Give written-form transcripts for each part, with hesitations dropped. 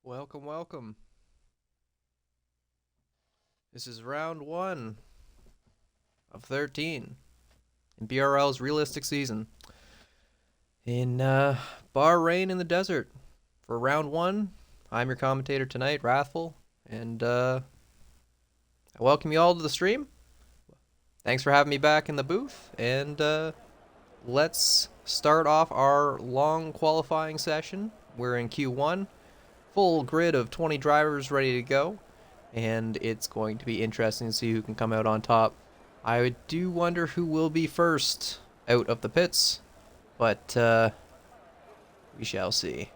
Welcome, welcome. This is round 1 of 13 in BRL's realistic season in Bahrain in the desert. For round 1, I'm your commentator tonight, Wrathful, and I welcome you all to the stream. Thanks for having me back in the booth, and let's start off our long qualifying session. We're in Q1, full grid of 20 drivers ready to go, and it's going to be interesting to see who can come out on top. I do wonder who will be first out of the pits, but we shall see.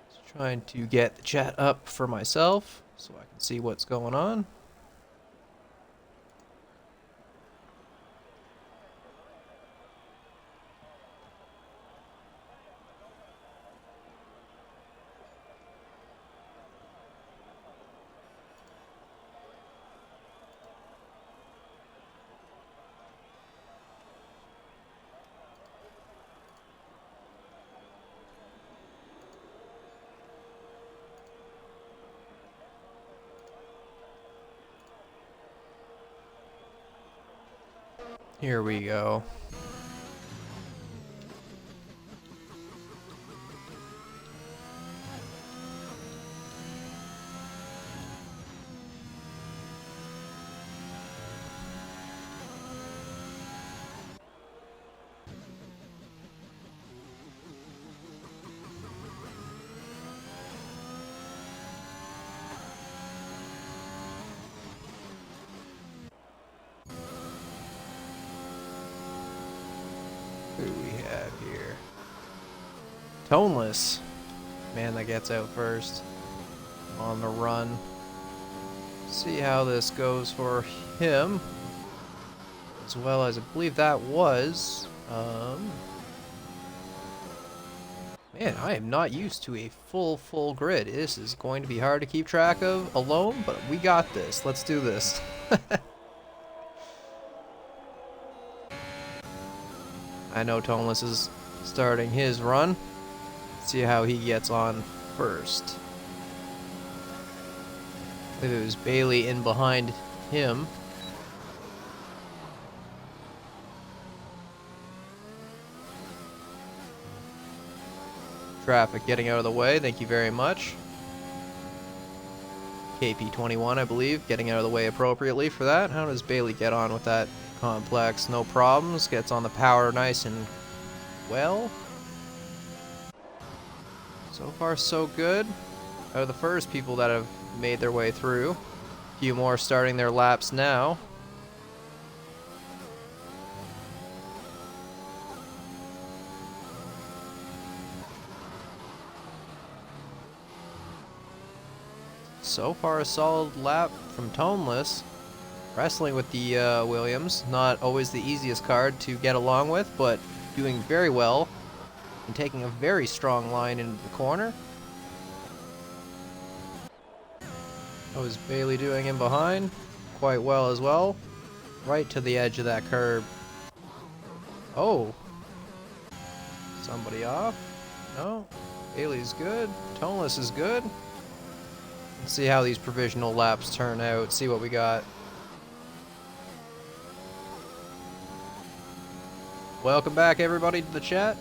Just trying to get the chat up for myself so I can see what's going on. Here we go. Who do we have here? Toneless. Man that gets out first on the run. See how this goes for him. As well as I believe that was... Man, I am not used to a full grid. This is going to be hard to keep track of alone, but we got this. Let's do this. I know Toneless is starting his run. See how he gets on first. I believe it was Bailey in behind him. Traffic getting out of the way, thank you very much. KP21, I believe, getting out of the way appropriately for that. How does Bailey get on with that complex? No problems, gets on the power nice and well. So far so good. Out of the first people that have made their way through. A few more starting their laps now. So far a solid lap from Toneless. Wrestling with the Williams. Not always the easiest card to get along with, but doing very well. And taking a very strong line into the corner. How is Bailey doing in behind? Quite well as well. Right to the edge of that curb. Oh. Somebody off? No. Bailey's good. Toneless is good. Let's see how these provisional laps turn out. See what we got. Welcome back everybody to the chat.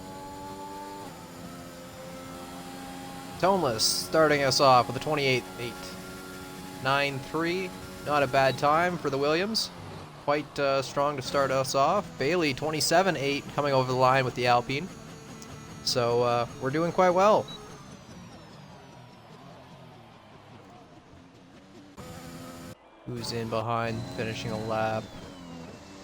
Toneless starting us off with a 28.8. 9.3. Not a bad time for the Williams. Quite strong to start us off. Bailey 27.8 coming over the line with the Alpine. So we're doing quite well. Who's in behind finishing a lap?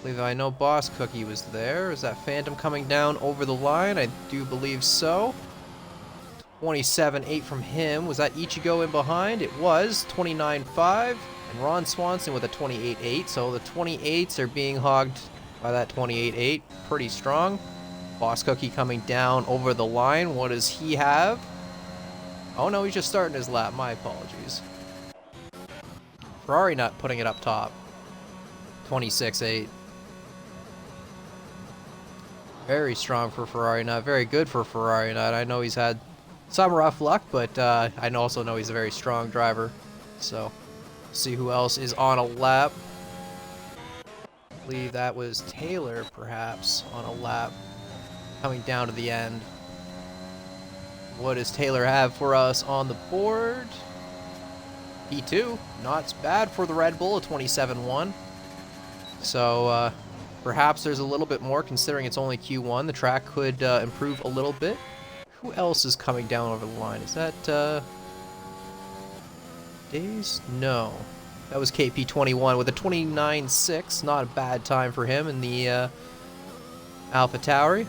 I know Boss Cookie was there. Is that Phantom coming down over the line? I do believe so. 27.8 from him. Was that Ichigo in behind? It was. 29.5. And Ron Swanson with a 28.8. So the 28s are being hogged by that 28.8. Pretty strong. Boss Cookie coming down over the line. What does he have? Oh no, he's just starting his lap. My apologies. Ferrari not putting it up top. 26.8. Very strong for Ferrari Nut. Very good for Ferrari Nut. I know he's had some rough luck, but I also know he's a very strong driver. So, see who else is on a lap. I believe that was Taylor, perhaps, on a lap coming down to the end. What does Taylor have for us on the board? P2, not bad for the Red Bull, a 27-1. So, perhaps there's a little bit more, considering it's only Q1. The track could improve a little bit. Who else is coming down over the line? Is that, Days? No. That was KP21 with a 29.6. Not a bad time for him in the, Alpha Tauri.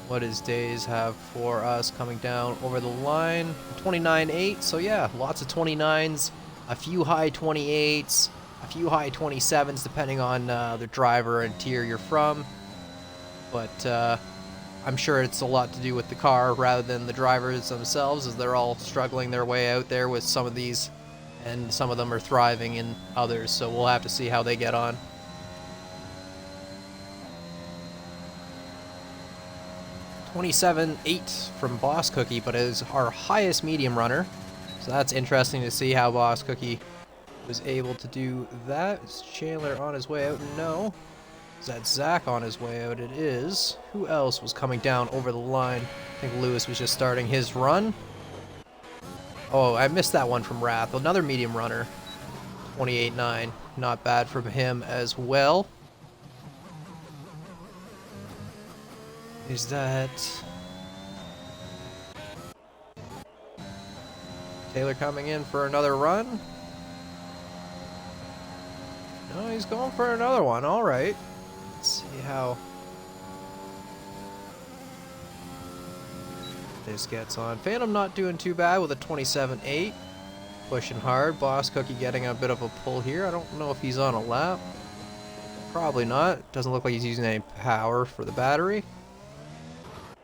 What does Days have for us coming down over the line? 29.8. So yeah, lots of 29s, a few high 28s, a few high 27s, depending on the driver and tier you're from. But I'm sure it's a lot to do with the car rather than the drivers themselves, as they're all struggling their way out there with some of these, and some of them are thriving in others. So we'll have to see how they get on. $27.8 from Boss Cookie, but is our highest medium runner. So that's interesting to see how Boss Cookie was able to do that. Is Chandler on his way out? No. Is that Zach on his way out? It is. Who else was coming down over the line? I think Lewis was just starting his run. Oh, I missed that one from Wrath. Another medium runner. 28.9. Not bad from him as well. Is that Taylor coming in for another run? No, he's going for another one. All right. Let's see how this gets on. Phantom not doing too bad with a 27.8. Pushing hard. Boss Cookie getting a bit of a pull here. I don't know if he's on a lap. Probably not. Doesn't look like he's using any power for the battery.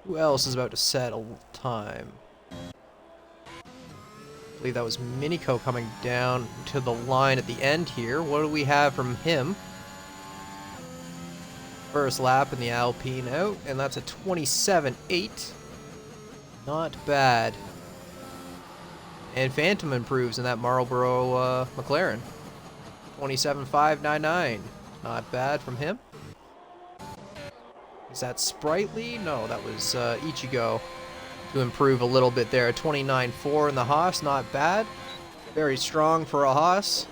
Who else is about to set a time? I believe that was Minico coming down to the line at the end here. What do we have from him? First lap in the Alpine out, and that's a 27.8. Not bad. And Phantom improves in that Marlboro McLaren. 27.599. Not bad from him. Is that Sprightly? No, that was Ichigo to improve a little bit there. 29.4 in the Haas, not bad. Very strong for a Haas.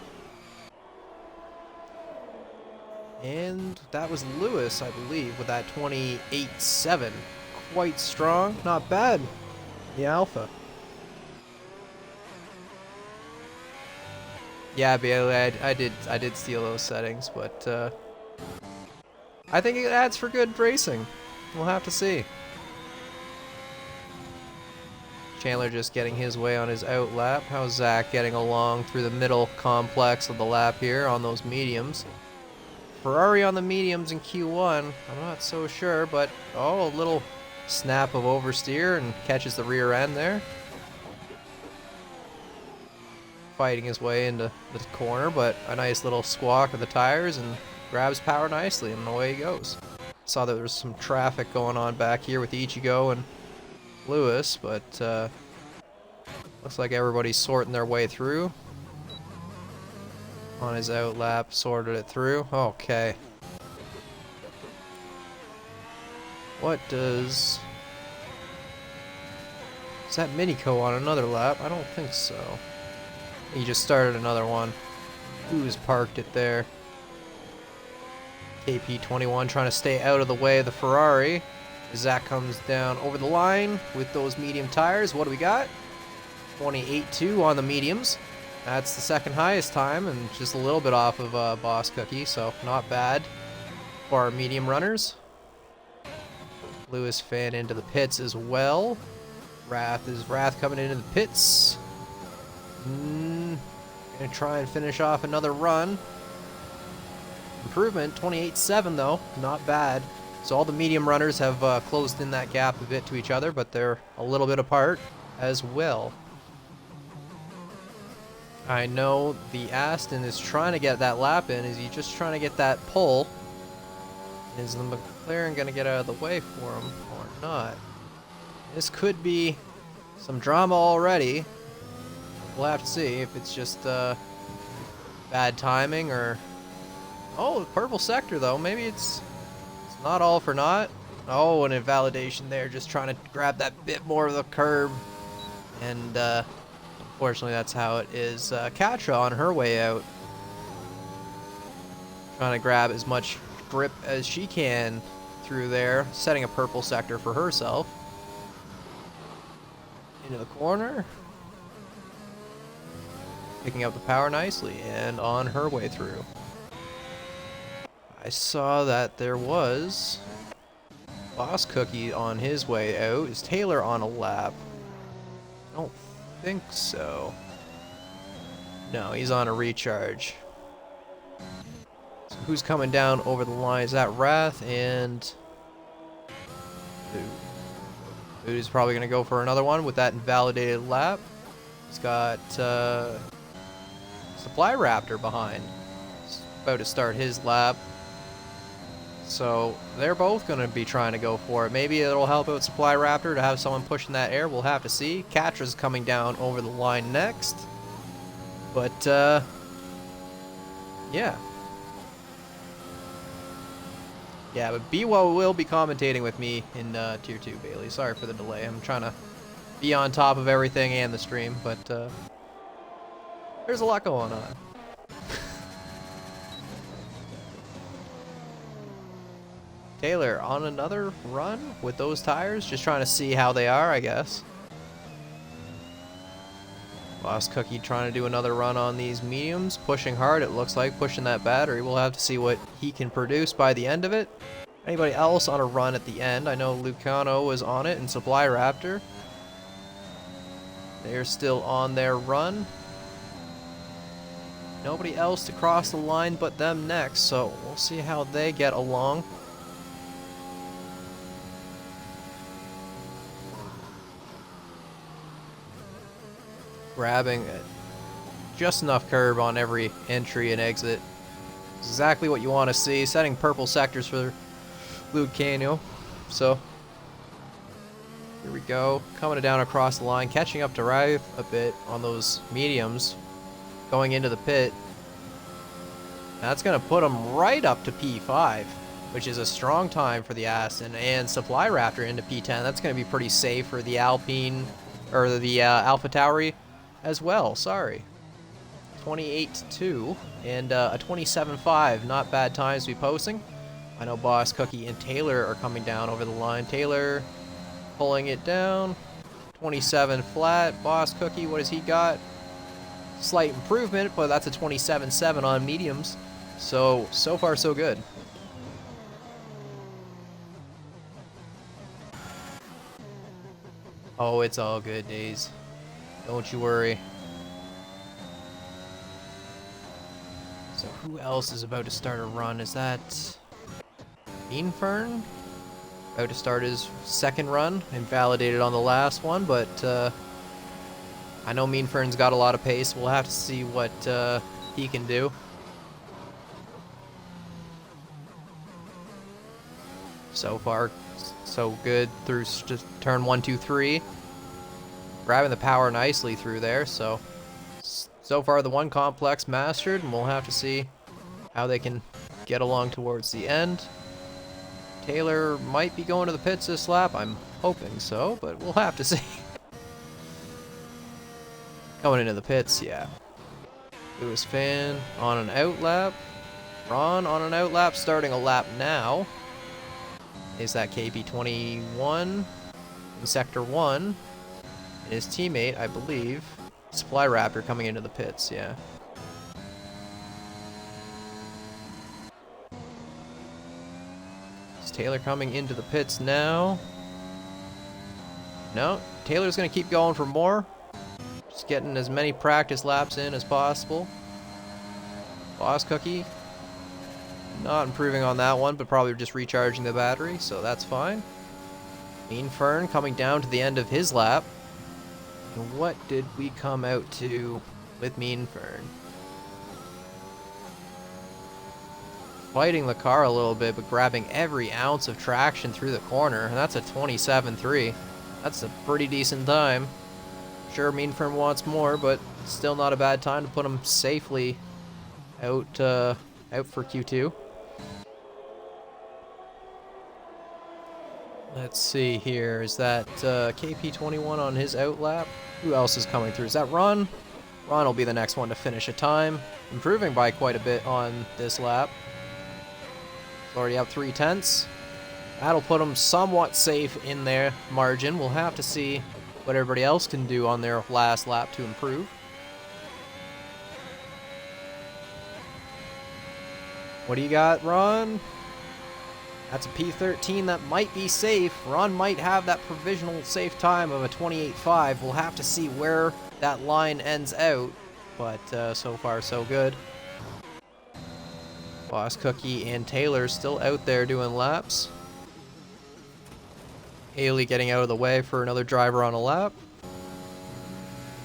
And that was Lewis, I believe, with that 28.7. Quite strong, not bad. The Alpha. Yeah, Bailey, I did steal those settings, but I think it adds for good racing. We'll have to see. Chandler just getting his way on his out lap. How's Zach getting along through the middle complex of the lap here on those mediums? Ferrari on the mediums in Q1. I'm not so sure, but oh, a little snap of oversteer and catches the rear end there. Fighting his way into the corner, but a nice little squawk of the tires and grabs power nicely, and away he goes. Saw that there was some traffic going on back here with Ichigo and Lewis, but looks like everybody's sorting their way through. On his out lap, sorted it through. Okay. What does... Is that Minico on another lap? I don't think so. He just started another one. Who's parked it there? KP21 trying to stay out of the way of the Ferrari. Zach comes down over the line with those medium tires. What do we got? 28.2 on the mediums. That's the second highest time, and just a little bit off of Boss Cookie, so not bad for our medium runners. Lewis fan into the pits as well. Wrath coming into the pits. Gonna try and finish off another run. Improvement, 28.7 though, not bad. So all the medium runners have closed in that gap a bit to each other, but they're a little bit apart as well. I know the Aston is trying to get that lap in. Is he just trying to get that pole? Is the McLaren going to get out of the way for him or not? This could be some drama already. We'll have to see if it's just bad timing or... Oh, purple sector though. Maybe it's not all for naught. Oh, an invalidation there. Just trying to grab that bit more of the curb. And unfortunately, that's how it is. Katra on her way out. Trying to grab as much grip as she can through there. Setting a purple sector for herself. Into the corner. Picking up the power nicely. And on her way through. I saw that there was Boss Cookie on his way out. Is Taylor on a lap? I don't think so. No, he's on a recharge. So who's coming down over the line? Is that Wrath and... Who's probably going to go for another one with that invalidated lap. He's got Supply Raptor behind. He's about to start his lap. So they're both going to be trying to go for it. Maybe it'll help out Supply Raptor to have someone pushing that air. We'll have to see. Katra's coming down over the line next. But, yeah. Yeah, but Biwa will be commentating with me in Tier 2, Bailey. Sorry for the delay. I'm trying to be on top of everything and the stream, but there's a lot going on. Taylor on another run with those tires, just trying to see how they are, I guess. Boss Cookie trying to do another run on these mediums, pushing hard, it looks like, pushing that battery. We'll have to see what he can produce by the end of it. Anybody else on a run at the end? I know Lucano was on it and Supply Raptor. They're still on their run. Nobody else to cross the line but them next, so we'll see how they get along. Grabbing just enough curb on every entry and exit. Exactly what you want to see. Setting purple sectors for Lucano. So here we go. Coming down across the line. Catching up to Rive a bit on those mediums. Going into the pit. That's going to put them right up to P5. Which is a strong time for the Aston. And Supply Raptor into P10. That's going to be pretty safe for the Alpine. Or the Alpha Tauri as well, sorry. 28-2 and a 27-5. Not bad times to be posting. I know Boss Cookie and Taylor are coming down over the line. Taylor pulling it down. 27 flat. Boss Cookie, what has he got? Slight improvement, but that's a 27-7 on mediums. So far so good. Oh, it's all good, Days. Don't you worry. So who else is about to start a run? Is that Meanfern? About to start his second run. Invalidated on the last one, but I know Meanfern's got a lot of pace. We'll have to see what he can do. So far, so good through just turn 1, 2, 3. Grabbing the power nicely through there, so far the one complex mastered, and we'll have to see how they can get along towards the end. Taylor might be going to the pits this lap, I'm hoping so, but we'll have to see. Going into the pits, yeah. Lewis Fan on an out lap. Ron on an out lap, starting a lap now. Is that KP21 in Sector 1. His teammate, I believe, Supply Raptor coming into the pits, yeah. Is Taylor coming into the pits now? No, Taylor's going to keep going for more. Just getting as many practice laps in as possible. Boss Cookie, not improving on that one, but probably just recharging the battery, so that's fine. Mean Fern coming down to the end of his lap. And what did we come out to with Mean Fern? Fighting the car a little bit, but grabbing every ounce of traction through the corner, and that's a 27-3. That's a pretty decent time. Sure, Mean Firm wants more, but still not a bad time to put him safely out out for Q2. Let's see here. Is that KP21 on his out lap? Who else is coming through? Is that Ron? Ron will be the next one to finish a time, improving by quite a bit on this lap. He's already up 3/10. That'll put him somewhat safe in their margin. We'll have to see what everybody else can do on their last lap to improve. What do you got, Ron? That's a P13 that might be safe. Ron might have that provisional safe time of a 28.5. We'll have to see where that line ends out, but so far so good. Boss Cookie and Taylor still out there doing laps. Haley getting out of the way for another driver on a lap.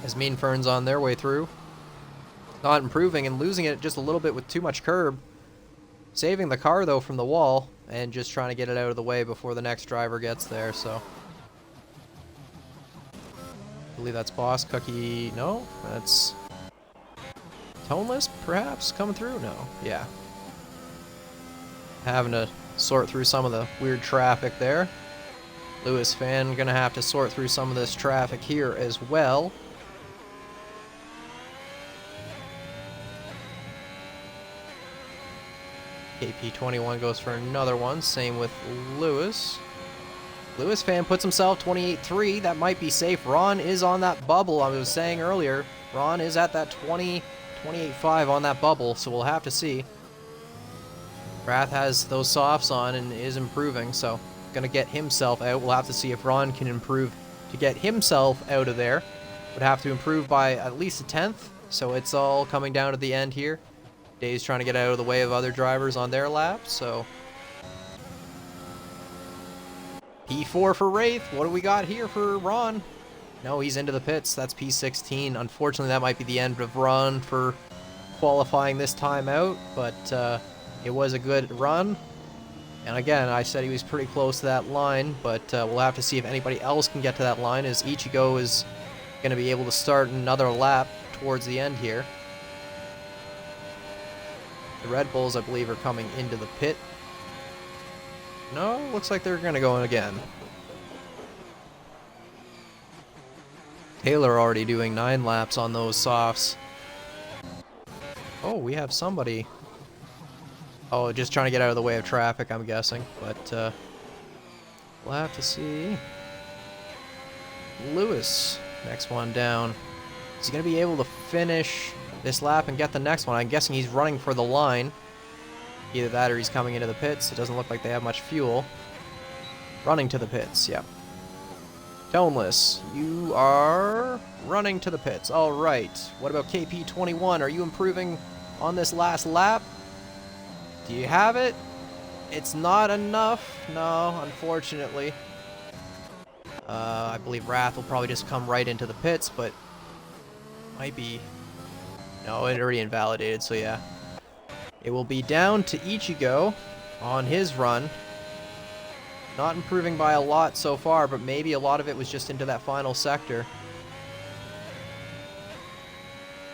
As Mean Fern's on their way through. Not improving and losing it just a little bit with too much curb. Saving the car though from the wall and just trying to get it out of the way before the next driver gets there, so. I believe that's Boss Cookie. No, that's Toneless perhaps coming through? No, yeah. Having to sort through some of the weird traffic there. Lewis fan gonna have to sort through some of this traffic here as well. KP21 goes for another one, same with Lewis. Lewis fan puts himself 28.3, that might be safe. Ron is on that bubble, I was saying earlier. Ron is at that 28.5 on that bubble, so we'll have to see. Wrath has those softs on and is improving, so gonna get himself out. We'll have to see if Ron can improve to get himself out of there. Would have to improve by at least a 10th, so it's all coming down to the end here. Dave's trying to get out of the way of other drivers on their laps, so. P4 for Wraith. What do we got here for Ron? No, he's into the pits. That's P16. Unfortunately, that might be the end of Ron for qualifying this time out, but it was a good run. And again, I said he was pretty close to that line, but we'll have to see if anybody else can get to that line, as Ichigo is going to be able to start another lap towards the end here. The Red Bulls, I believe, are coming into the pit. No, looks like they're going to go in again. Taylor already doing 9 laps on those softs. Oh, we have somebody. Oh, just trying to get out of the way of traffic, I'm guessing. But we'll have to see. Lewis, next one down. Is he going to be able to finish this lap and get the next one? I'm guessing he's running for the line. Either that or he's coming into the pits. It doesn't look like they have much fuel. Running to the pits, yep. Toneless, you are running to the pits. All right. What about KP21? Are you improving on this last lap? Do you have it? It's not enough. No, unfortunately. I believe Wrath will probably just come right into the pits, but might be. No, it already invalidated, so yeah. It will be down to Ichigo on his run. Not improving by a lot so far, but maybe a lot of it was just into that final sector.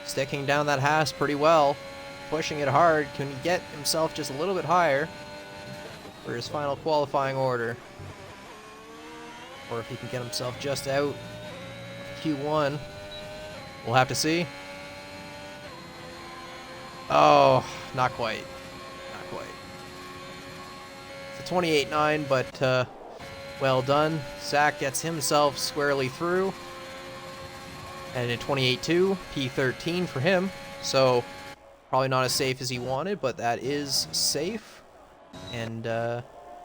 Sticking down that Haas pretty well. Pushing it hard. Can he get himself just a little bit higher for his final qualifying order? Or if he can get himself just out of Q1. We'll have to see. Oh, not quite. Not quite. It's a 28.9, but well done. Zach gets himself squarely through. And a 28.2, P13 for him. So probably not as safe as he wanted, but that is safe. And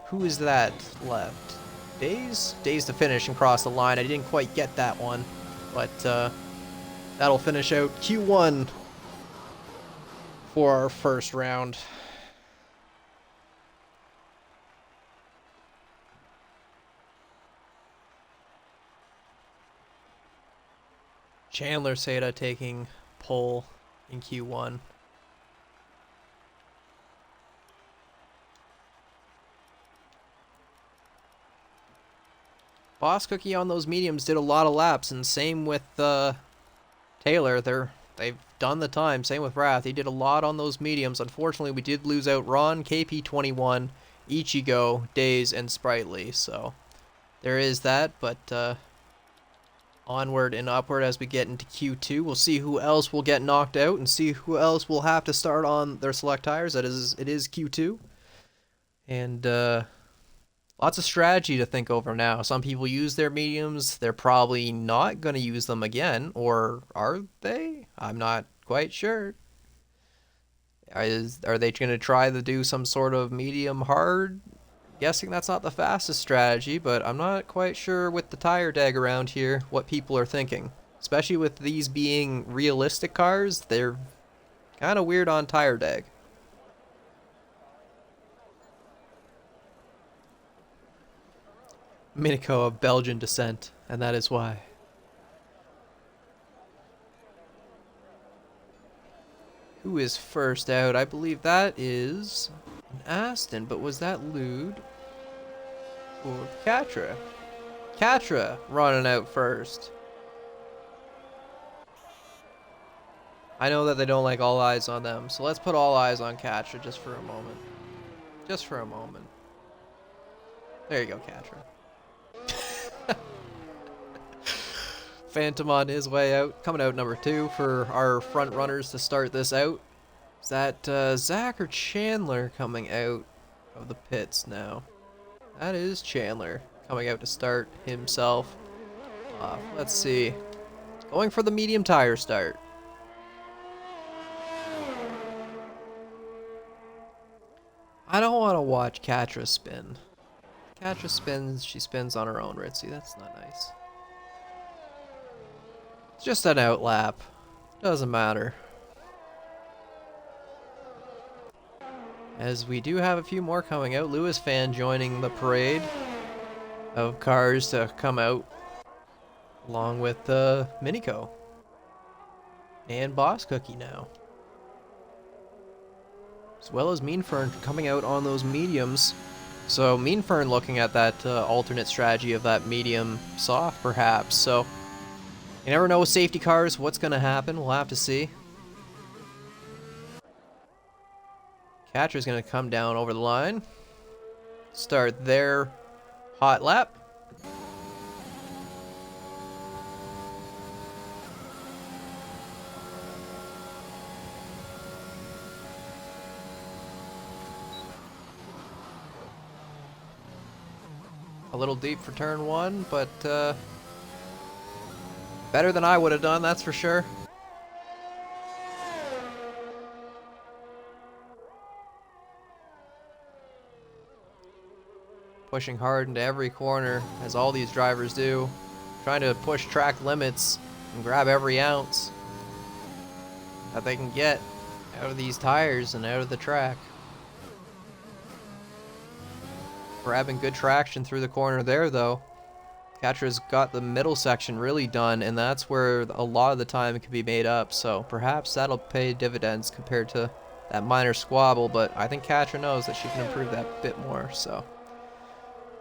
who is that left? Days? Days to finish and cross the line. I didn't quite get that one, but that'll finish out Q1 for our first round. Chandler Seda taking pole in Q1. Boss Cookie on those mediums did a lot of laps, and same with Taylor. They've done the time. Same with Wrath. He did a lot on those mediums. Unfortunately, we did lose out Ron, KP21, Ichigo, Days, and Sprightly. So there is that, but onward and upward as we get into Q2. We'll see who else will get knocked out and see who else will have to start on their select tires. It is Q2. And lots of strategy to think over now. Some people use their mediums. They're probably not going to use them again. Or are they? I'm not quite sure. Are they going to try to do some sort of medium hard? Guessing that's not the fastest strategy, but I'm not quite sure with the tire dag around here what people are thinking. Especially with these being realistic cars, they're kind of weird on tire dag. Minico of Belgian descent, and that is why. Who is first out? I believe that is an Aston, but was that Lude or Catra? Catra running out first. I know that they don't like all eyes on them, so let's put all eyes on Catra just for a moment. Just for a moment. There you go, Catra. Phantom on his way out, coming out number 2 for our front runners to start this out. Is that Zach or Chandler coming out of the pits now? That is Chandler coming out to start himself off. Let's see. Going for the medium tire start. I don't want to watch Catra spin. Catra spins, she spins on her own, Ritzy. That's not nice. It's just an out lap. Doesn't matter. As we do have a few more coming out. Lewis fan joining the parade of cars to come out. Along with Minico. And Boss Cookie now. As well as Mean Fern coming out on those mediums. So Mean Fern looking at that alternate strategy of that medium soft perhaps. So you never know with safety cars what's going to happen. We'll have to see. Catra's going to come down over the line. Start their hot lap. A little deep for turn 1, but better than I would have done, that's for sure. Pushing hard into every corner, as all these drivers do. Trying to push track limits and grab every ounce that they can get out of these tires and out of the track. Grabbing good traction through the corner there, though. Catra's got the middle section really done, and that's where a lot of the time can be made up, so perhaps that'll pay dividends compared to that minor squabble, but I think Catra knows that she can improve that bit more, so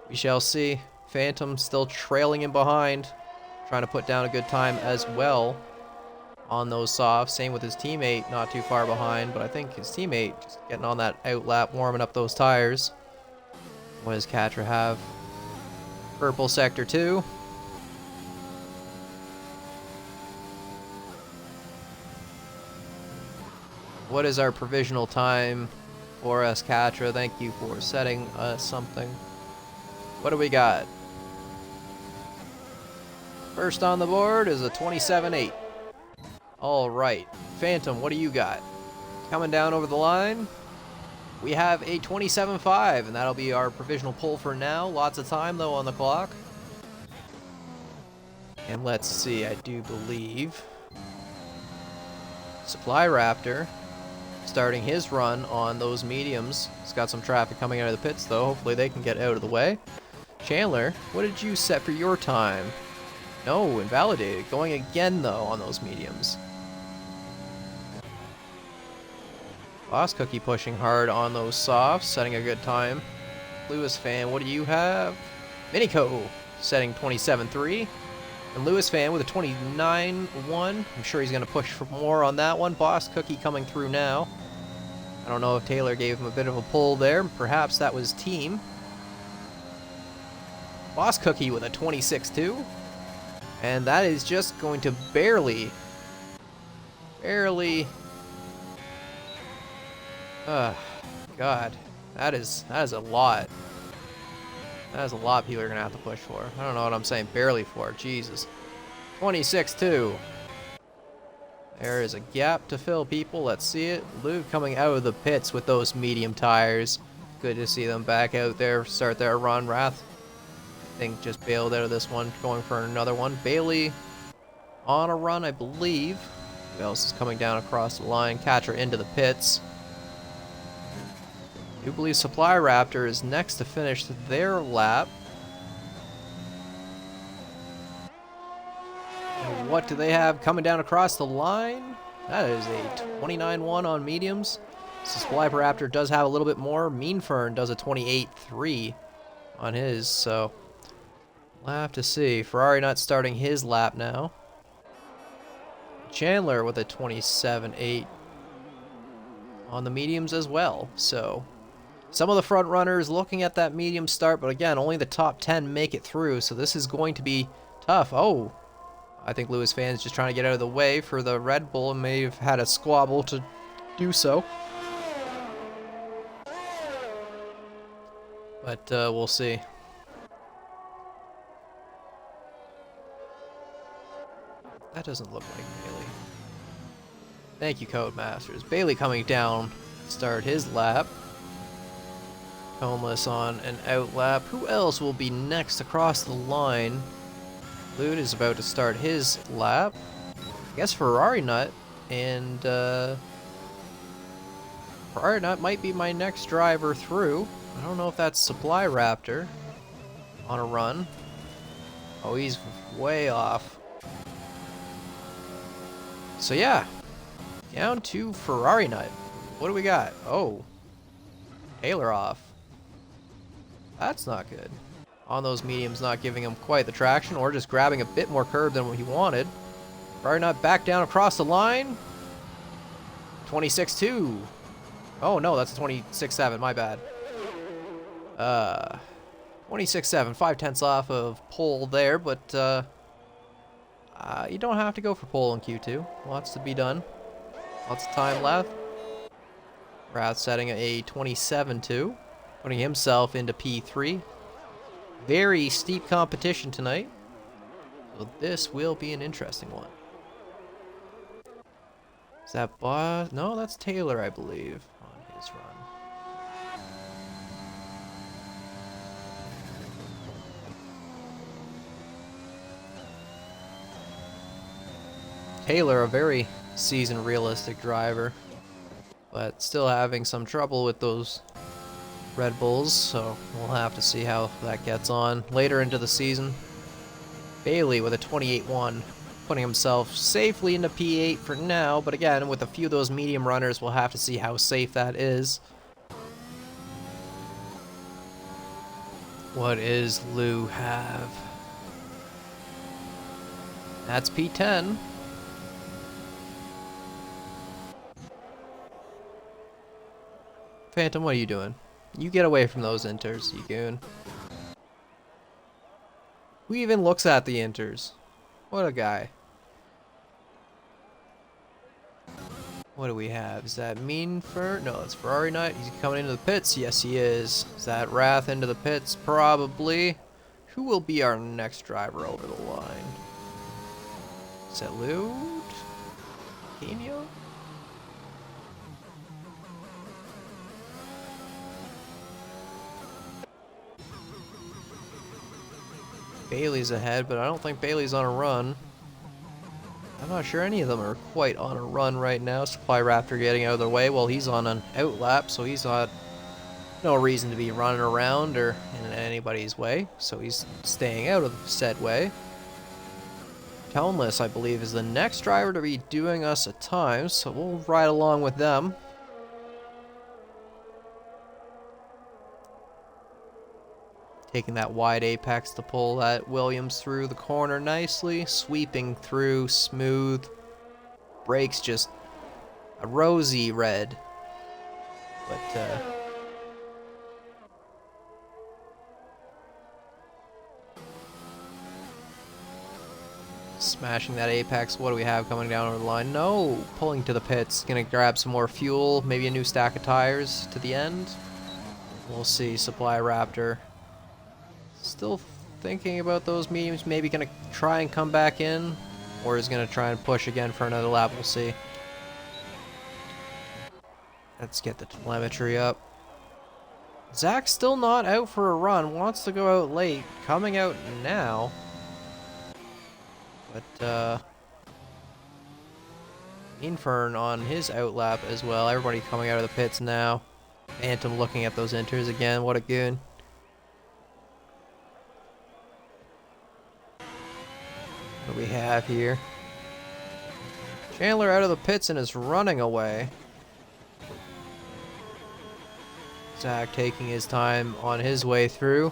we shall see. Phantom still trailing in behind, trying to put down a good time as well on those softs. Same with his teammate, not too far behind, but I think his teammate just getting on that out lap, warming up those tires. What does Catra have? Purple sector 2. What is our provisional time for us, Catra? Thank you for setting us something. What do we got? First on the board is a 27.8. All right. Phantom, what do you got? Coming down over the line. We have a 27.5, and that'll be our provisional pull for now. Lots of time, though, on the clock. And let's see, I do believe Supply Raptor starting his run on those mediums. He's got some traffic coming out of the pits, though. Hopefully they can get out of the way. Chandler, what did you set for your time? No, invalidated. Going again, though, on those mediums. Boss Cookie pushing hard on those softs, setting a good time. Lewis fan, what do you have? Minico setting 27-3. And Lewis Fan with a 29-1. I'm sure he's going to push for more on that one. Boss Cookie coming through now. I don't know if Taylor gave him a bit of a pull there. Perhaps that was team. Boss Cookie with a 26-2. And that is just going to barely... God. That is a lot. That is a lot people are going to have to push for. I don't know what I'm saying barely for. Jesus. 26-2. There is a gap to fill, people. Let's see it. Luke coming out of the pits with those medium tires. Good to see them back out there. Start their run. Wrath, I think, just bailed out of this one. Going for another one. Bailey on a run, I believe. Who else is coming down across the line? Catcher into the pits. I do believe Supply Raptor is next to finish their lap. And what do they have coming down across the line? That is a 29-1 on mediums. Supply Raptor does have a little bit more. Mean Fern does a 28-3 on his, so we'll have to see. Ferrari not starting his lap now. Chandler with a 27-8 on the mediums as well, so some of the front runners looking at that medium start, but again, only the top 10 make it through, so this is going to be tough. Oh, I think Lewis Fan's just trying to get out of the way for the Red Bull and may have had a squabble to do so. But we'll see. That doesn't look like Bailey. Thank you, Codemasters. Bailey coming down to start his lap. Homeless on an out lap. Who else will be next across the line? Lude is about to start his lap. I guess Ferrari Nut. And Ferrari Nut might be my next driver through. I don't know if that's Supply Raptor on a run. Oh, he's way off. So yeah, down to Ferrari Nut. What do we got? Oh, Taylor off. That's not good. On those mediums, not giving him quite the traction, or just grabbing a bit more curb than what he wanted. Ferrari Nut back down across the line. 26-2. Oh no, that's a 26-7. My bad. 26-7. 5/10 off of pole there, but you don't have to go for pole in Q2. Lots to be done. Lots of time left. Wrath setting a 27-2. Putting himself into P3. Very steep competition tonight. So this will be an interesting one. Is that Boss? No, that's Taylor, I believe, on his run. Taylor, a very seasoned, realistic driver, but still having some trouble with those Red Bulls, so we'll have to see how that gets on later into the season. Bailey with a 28-1, putting himself safely into P8 for now, but again, with a few of those medium runners, we'll have to see how safe that is. What is Lou have? That's P10. Phantom, what are you doing? You get away from those inters, you goon. Who even looks at the inters? What a guy. What do we have? Is that Mean Fern? No, that's Ferrari Nut. He's coming into the pits. Yes, he is. Is that Wrath into the pits? Probably. Who will be our next driver over the line? Is that Lude? Kenyo? Bailey's ahead, but I don't think Bailey's on a run. I'm not sure any of them are quite on a run right now. Supply Raptor getting out of their way while he's on an out lap, so he's got no reason to be running around or in anybody's way, so he's staying out of said way. Townless, I believe, is the next driver to be doing us a time, so we'll ride along with them. Taking that wide apex to pull that Williams through the corner nicely. Sweeping through, smooth. Brakes just a rosy red. But, smashing that apex. What do we have coming down over the line? No! Pulling to the pits. Gonna grab some more fuel. Maybe a new stack of tires to the end. We'll see. Supply Raptor. Still thinking about those mediums. Maybe gonna try and come back in. Or is gonna try and push again for another lap. We'll see. Let's get the telemetry up. Zach's still not out for a run. Wants to go out late. Coming out now. But, Infern on his outlap as well. Everybody coming out of the pits now. Phantom looking at those inters again. What a goon. What do we have here? Chandler out of the pits and is running away. Zach taking his time on his way through.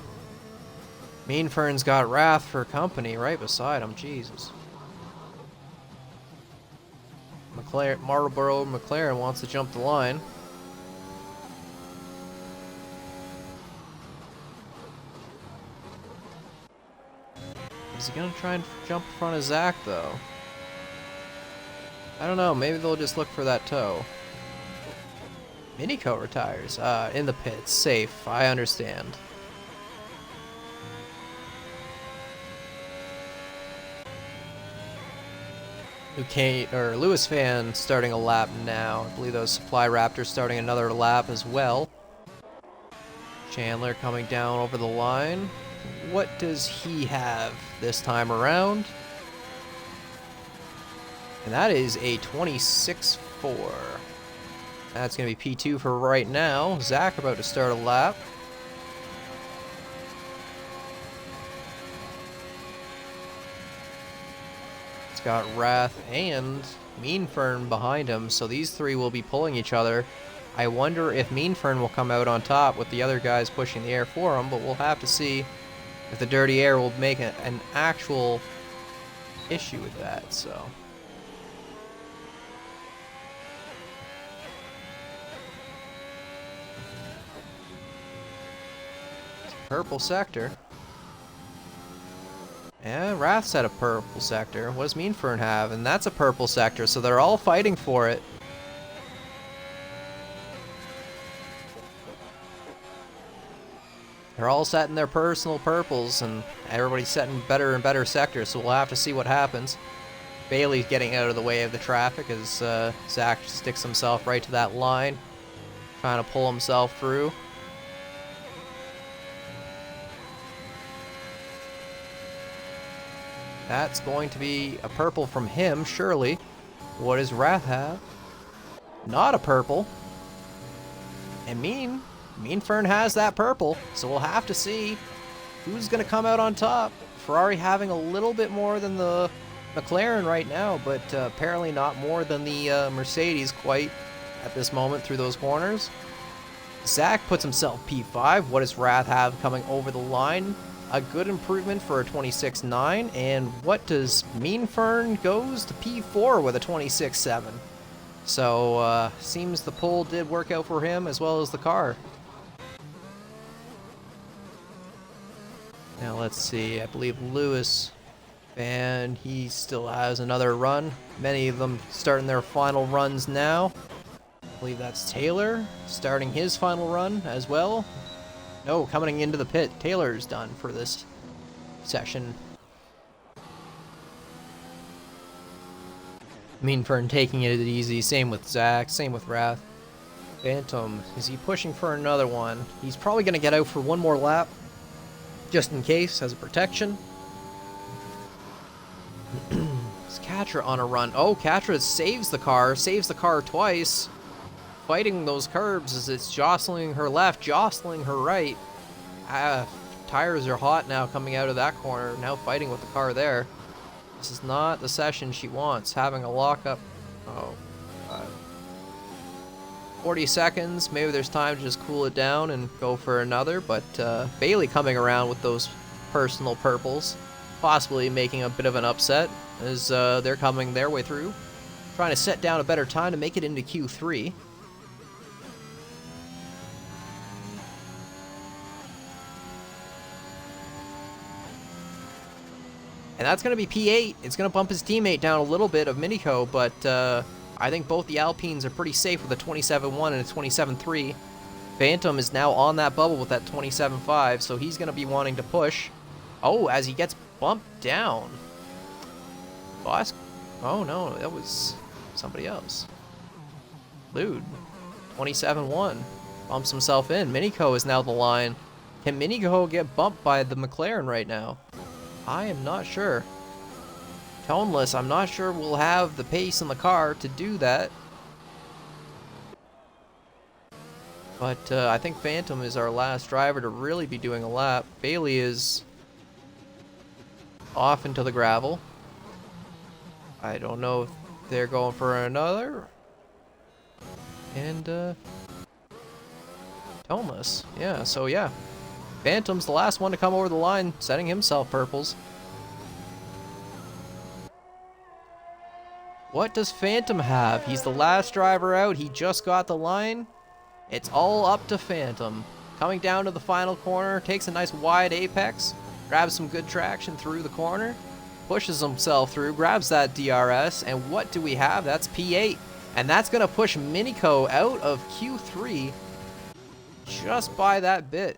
Meanfern's got Wrath for company right beside him. Jesus. Marlboro McLaren wants to jump the line. Is he going to try and jump in front of Zach, though? I don't know. Maybe they'll just look for that toe. Minico retires. In the pits. Safe. I understand. Lewis fan starting a lap now. I believe those Supply Raptors starting another lap as well. Chandler coming down over the line. What does he have this time around? And that is a 26.4. That's going to be P2 for right now. Zach about to start a lap. It's got Wrath and Meanfern behind him, so these three will be pulling each other. I wonder if Meanfern will come out on top with the other guys pushing the air for him, but we'll have to see if the dirty air will make an actual issue with that, so... Purple sector. Yeah, Wrath's had a purple sector. What does Meanfern have? And that's a purple sector, so they're all fighting for it. They're all setting their personal purples, and everybody's setting better and better sectors, so we'll have to see what happens. Bailey's getting out of the way of the traffic as Zach sticks himself right to that line, trying to pull himself through. That's going to be a purple from him, surely. What does Wrath have? Not a purple. And Meanfern has that purple, so we'll have to see who's going to come out on top. Ferrari having a little bit more than the McLaren right now, but apparently not more than the Mercedes quite at this moment through those corners. Zach puts himself P5. What does Wrath have coming over the line? A good improvement for a 26.9. And what does Meanfern goes to P4 with a 26.7. So, seems the pull did work out for him as well as the car. Now let's see, I believe Lewis, and he still has another run. Many of them starting their final runs now. I believe that's Taylor starting his final run as well. No, coming into the pit. Taylor's done for this session. Meanfern taking it easy. Same with Zach. Same with Wrath. Phantom. Is he pushing for another one? He's probably going to get out for one more lap. Just in case, as a protection. Is Katra on a run? Oh, Katra saves the car. Saves the car twice. Fighting those curbs as it's jostling her left, jostling her right. Tires are hot now coming out of that corner. Now fighting with the car there. This is not the session she wants. Having a lockup. Oh, God. 40 seconds. Maybe there's time to just cool it down and go for another. But Bailey coming around with those personal purples, possibly making a bit of an upset as they're coming their way through. Trying to set down a better time to make it into Q3. And that's going to be P8. It's going to bump his teammate down a little bit of Minico, but I think both the Alpines are pretty safe with a 27.1 and a 27.3. Phantom is now on that bubble with that 27.5, so he's going to be wanting to push. Oh, as he gets bumped down. Boss? Oh, no, that was somebody else. Lude, 27.1. Bumps himself in. Minico is now the line. Can Minico get bumped by the McLaren right now? I am not sure. Toneless, I'm not sure we'll have the pace in the car to do that. But I think Phantom is our last driver to really be doing a lap. Bailey is off into the gravel. I don't know if they're going for another. And Toneless. Yeah, so yeah. Phantom's the last one to come over the line, setting himself purples. What does Phantom have? He's the last driver out. He just got the line. It's all up to Phantom. Coming down to the final corner, takes a nice wide apex, grabs some good traction through the corner, pushes himself through, grabs that DRS, and what do we have? That's P8. And that's going to push Minico out of Q3 just by that bit.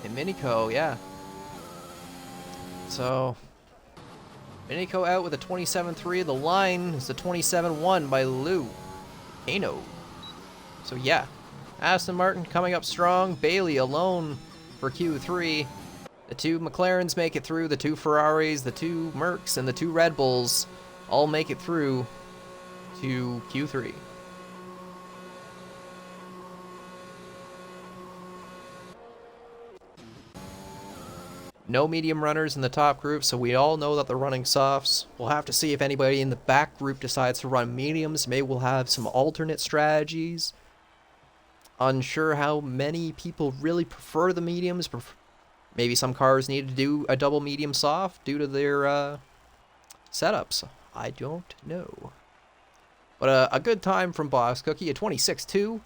And Minico, yeah. So, Minico out with a 27.3. The line is the 27.1 by Lou Kano. So, yeah. Aston Martin coming up strong. Bailey alone for Q3. The two McLarens make it through. The two Ferraris, the two Mercs, and the two Red Bulls all make it through to Q3. No medium runners in the top group, so we all know that they're running softs. We'll have to see if anybody in the back group decides to run mediums. Maybe we'll have some alternate strategies. Unsure how many people really prefer the mediums. Maybe some cars need to do a double medium soft due to their setups. I don't know. But a good time from Boss Cookie, a 26.2,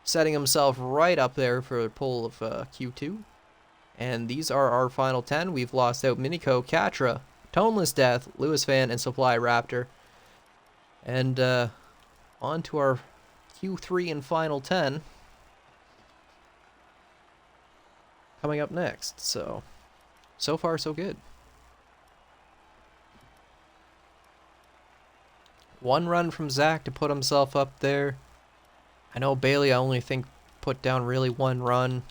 setting himself right up there for a pull of Q2. And these are our final 10. We've lost out Minico, Catra, Toneless Death, Lewis Fan, and Supply Raptor. And on to our Q3 and final 10. Coming up next. So far so good. One run from Zach to put himself up there. I know Bailey, I only think, put down really one run.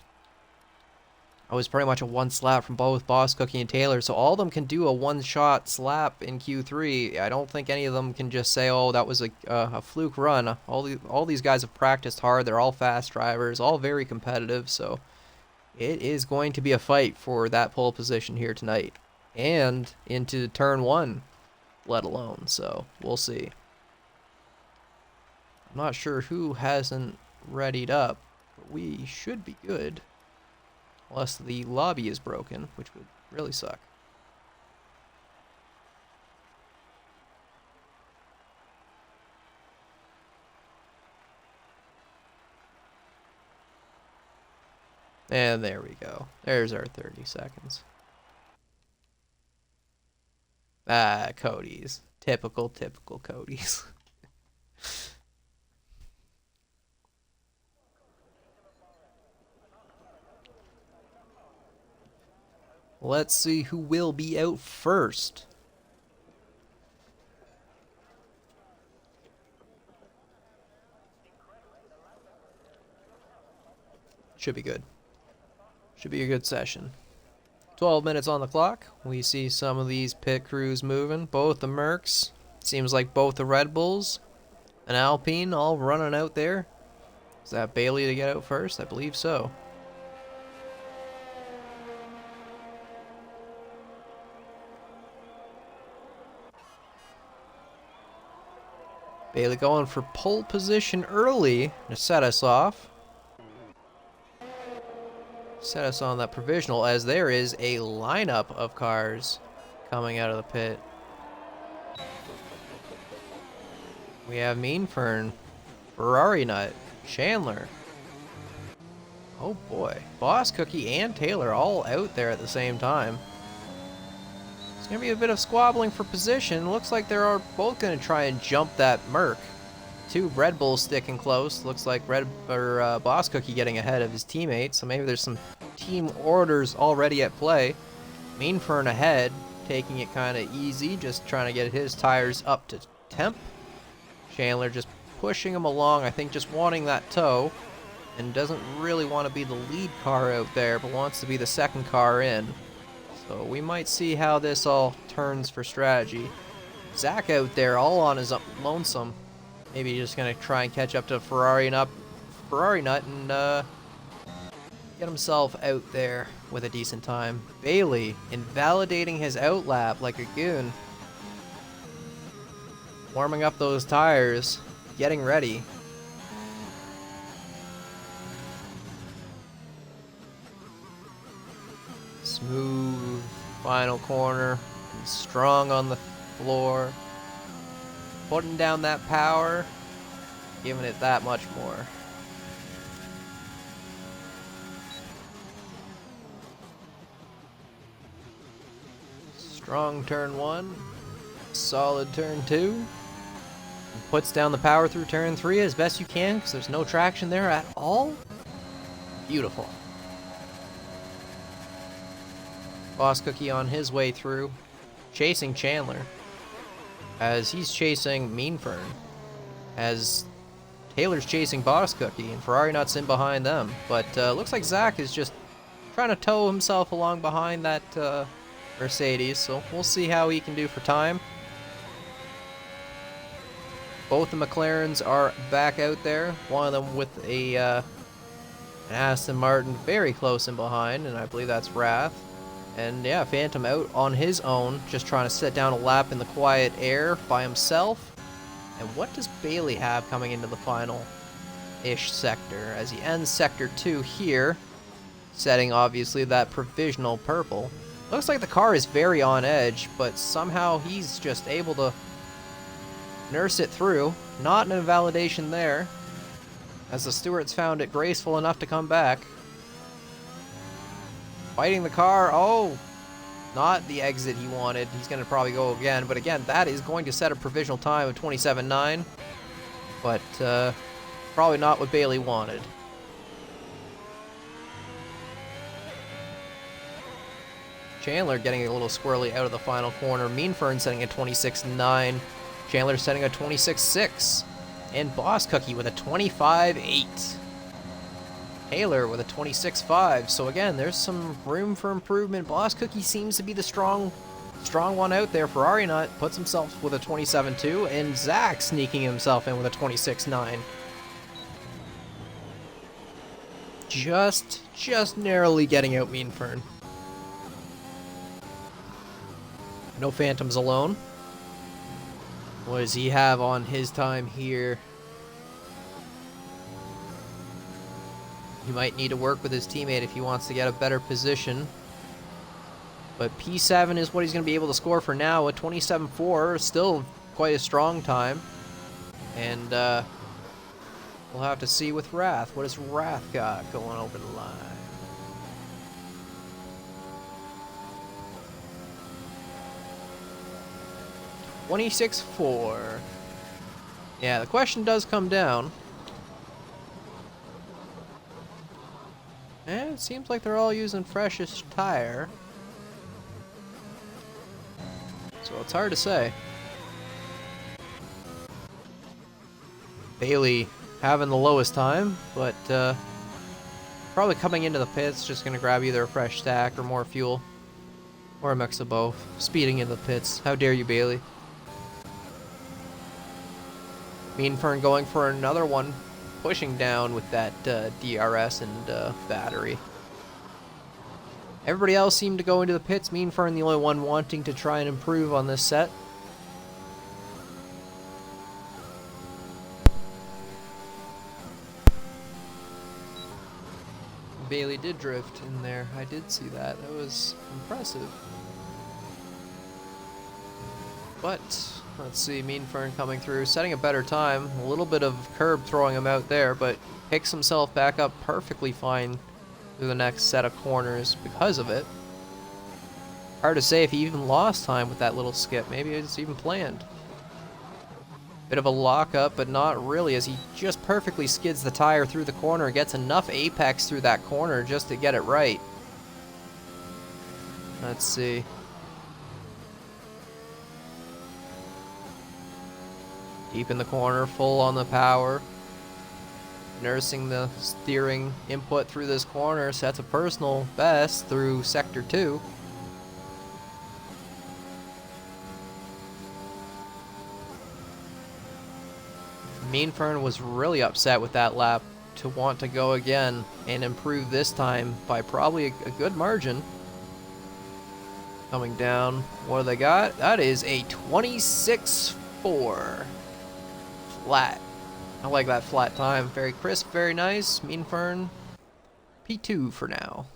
I was pretty much a one slap from both Boss Cookie and Taylor, so all of them can do a one-shot slap in Q3. I don't think any of them can just say, oh, that was a fluke run. All these guys have practiced hard. They're all fast drivers, all very competitive, so it is going to be a fight for that pole position here tonight. And into turn one, let alone, so we'll see. I'm not sure who hasn't readied up, but we should be good. Unless the lobby is broken, which would really suck. And there we go. There's our 30 seconds. Ah, Cody's. Typical Cody's. Let's see who will be out first. Should be good. Should be a good session. 12 minutes on the clock. We see some of these pit crews moving. Both the Mercs. Seems like both the Red Bulls. An Alpine all running out there. Is that Bailey to get out first? I believe so. Bailey going for pole position early to set us off. Set us on that provisional, as there is a lineup of cars coming out of the pit. We have Mean Fern, Ferrari Nut, Chandler. Oh boy, Boss Cookie and Taylor all out there at the same time. It's going to be a bit of squabbling for position. Looks like they're both going to try and jump that Merc. Two Red Bulls sticking close. Looks like Boss Cookie getting ahead of his teammate, so maybe there's some team orders already at play. Mean Fern ahead, taking it kind of easy, just trying to get his tires up to temp. Chandler just pushing him along, I think just wanting that tow, and doesn't really want to be the lead car out there, but wants to be the second car in. So we might see how this all turns for strategy. Zach out there all on his lonesome. Maybe just going to try and catch up to Ferrari Nut and get himself out there with a decent time. Bailey invalidating his outlap like a goon. Warming up those tires, getting ready. Smooth final corner, strong on the floor. Putting down that power, giving it that much more. Strong turn 1, solid turn 2. Puts down the power through turn 3 as best you can because there's no traction there at all. Beautiful. Boss Cookie on his way through, chasing Chandler as he's chasing Mean Fern, as Taylor's chasing Boss Cookie and Ferrari Nut's in behind them. But looks like Zach is just trying to tow himself along behind that Mercedes, so we'll see how he can do for time. Both the McLarens are back out there, one of them with an Aston Martin very close in behind, and I believe that's Wrath. And yeah, Phantom out on his own, just trying to set down a lap in the quiet air by himself. And what does Bailey have coming into the final-ish sector as he ends Sector 2 here, setting obviously that provisional purple. Looks like the car is very on edge, but somehow he's just able to nurse it through. Not an invalidation there, as the stewards found it graceful enough to come back. Fighting the car, oh, not the exit he wanted. He's going to probably go again, but again, that is going to set a provisional time of 27.9, but probably not what Bailey wanted. Chandler getting a little squirrely out of the final corner. Mean Fern setting a 26.9. Chandler setting a 26.6. And Boss Cookie with a 25.8. Taylor with a 26.5. So again, there's some room for improvement. Boss Cookie seems to be the strong one out there. Ferrari Nut puts himself with a 27.2, and Zach sneaking himself in with a 26.9. Just narrowly getting out Mean Fern. No Phantoms alone. What does he have on his time here? He might need to work with his teammate if he wants to get a better position. But P7 is what he's going to be able to score for now. A 27.4, still quite a strong time. And we'll have to see with Wrath. What has Wrath got going over the line? $26.4. Yeah, the question does come down. And it seems like they're all using freshest tire. So it's hard to say. Bailey having the lowest time, but probably coming into the pits, just going to grab either a fresh stack or more fuel. Or a mix of both. Speeding into the pits. How dare you, Bailey? Mean Fern going for another one. Pushing down with that DRS and battery. Everybody else seemed to go into the pits. Mean Fern the only one wanting to try and improve on this set. Bailey did drift in there. I did see that. That was impressive. But, let's see, Mean Fern coming through, setting a better time. A little bit of curb throwing him out there, but picks himself back up perfectly fine through the next set of corners because of it. Hard to say if he even lost time with that little skip. Maybe it's even planned. Bit of a lockup, but not really, as he just perfectly skids the tire through the corner and gets enough apex through that corner just to get it right. Let's see. Deep in the corner, full on the power. Nursing the steering input through this corner, sets a personal best through Sector 2. Mean Fern was really upset with that lap to want to go again and improve this time by probably a good margin. Coming down, what do they got? That is a 26.4 flat. I like that flat time. Very crisp, very nice. Mean Fern, P2 for now.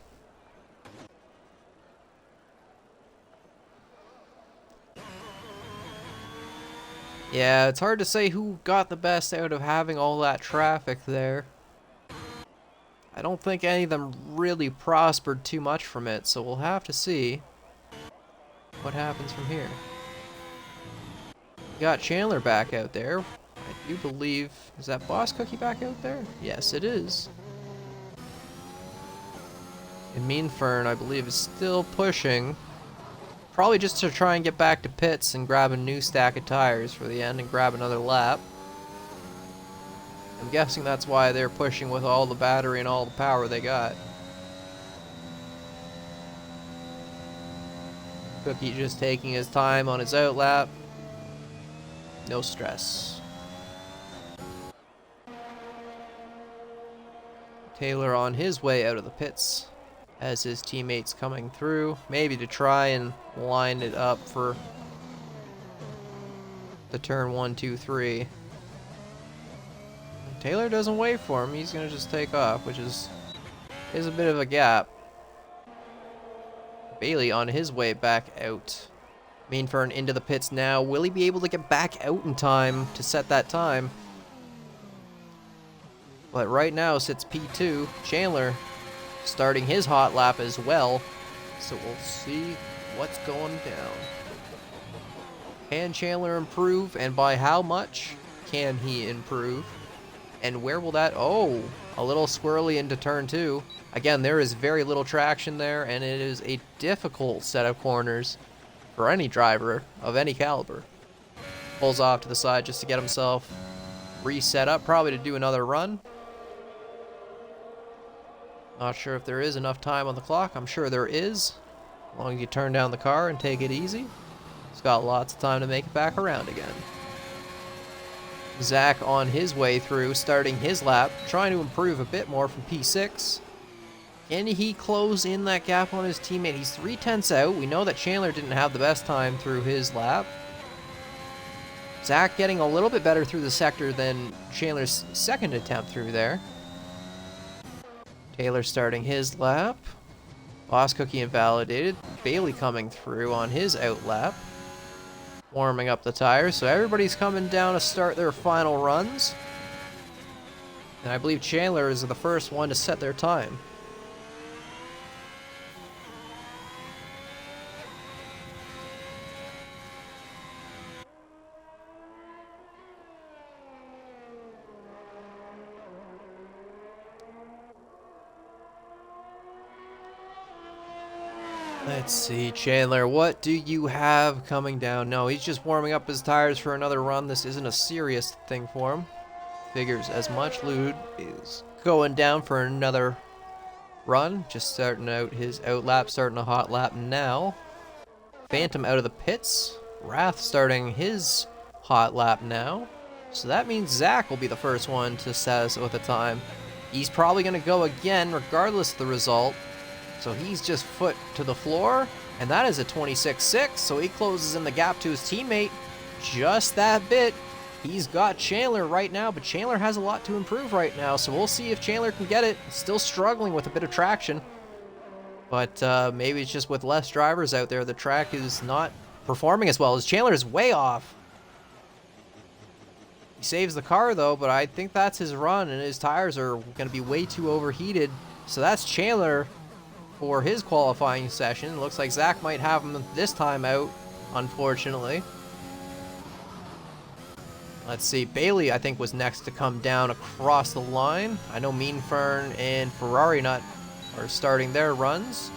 Yeah, it's hard to say who got the best out of having all that traffic there. I don't think any of them really prospered too much from it, so we'll have to see what happens from here. Got Chandler back out there. I do believe... Is that Boss Cookie back out there? Yes, it is. And Mean Fern, I believe, is still pushing. Probably just to try and get back to pits and grab a new stack of tires for the end and grab another lap. I'm guessing that's why they're pushing with all the battery and all the power they got. Cookie just taking his time on his out lap. No stress. Taylor on his way out of the pits as his teammates coming through, maybe to try and line it up for the turn 1, 2, 3. Taylor doesn't wait for him, he's gonna just take off, which is a bit of a gap. Bailey on his way back out. Mean Fern into the pits now. Will he be able to get back out in time to set that time? But right now sits P2. Chandler starting his hot lap as well. So we'll see what's going down. Can Chandler improve, and by how much can he improve? And where will that... Oh, a little squirrely into turn 2. Again, there is very little traction there, and it is a difficult set of corners for any driver of any caliber. Pulls off to the side just to get himself reset up, probably to do another run. Not sure if there is enough time on the clock. I'm sure there is. As long as you turn down the car and take it easy. He's got lots of time to make it back around again. Zach on his way through, starting his lap, trying to improve a bit more from P6. Can he close in that gap on his teammate? He's 3/10 out. We know that Chandler didn't have the best time through his lap. Zach getting a little bit better through the sector than Chandler's second attempt through there. Taylor starting his lap. Boss Cookie invalidated. Bailey coming through on his out lap. Warming up the tires. So everybody's coming down to start their final runs. And I believe Chandler is the first one to set their time. Let's see, Chandler, what do you have coming down? No, he's just warming up his tires for another run. This isn't a serious thing for him. Figures as much. Lude is going down for another run. Just starting out his out lap, starting a hot lap now. Phantom out of the pits. Wrath starting his hot lap now. So that means Zach will be the first one to set us with a time. He's probably going to go again regardless of the result. So he's just foot to the floor, and that is a 26.6, so he closes in the gap to his teammate just that bit. He's got Chandler right now, but Chandler has a lot to improve right now, so we'll see if Chandler can get it. Still struggling with a bit of traction, but maybe it's just with less drivers out there, the track is not performing as well. As Chandler's way off. He saves the car though, but I think that's his run, and his tires are going to be way too overheated. So that's Chandler for his qualifying session. Looks like Zach might have him this time out, unfortunately. Let's see, Bailey I think was next to come down across the line. I know Mean Fern and Ferrari Nut are starting their runs.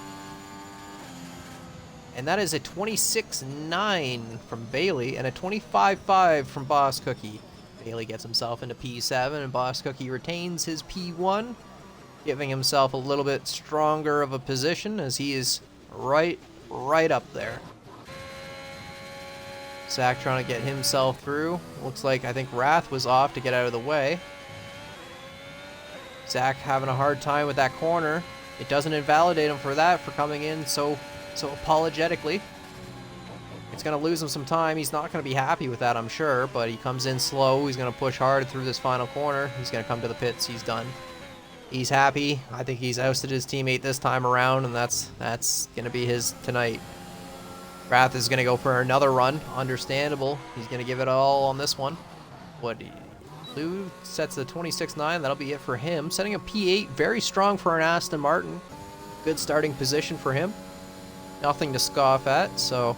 And that is a 26.9 from Bailey and a 25.5 from Boss Cookie. Bailey gets himself into P7 and Boss Cookie retains his P1, giving himself a little bit stronger of a position as he is right up there. Zach trying to get himself through. Looks like I think Wrath was off to get out of the way. Zach having a hard time with that corner. It doesn't invalidate him for that, for coming in so apologetically. It's going to lose him some time. He's not going to be happy with that, I'm sure, but he comes in slow. He's going to push hard through this final corner. He's going to come to the pits. He's done. He's happy. I think he's ousted his teammate this time around, and that's going to be his tonight. Wrath is going to go for another run. Understandable. He's going to give it all on this one. Lou sets the 26.9. That'll be it for him. Setting a P8. Very strong for an Aston Martin. Good starting position for him. Nothing to scoff at, so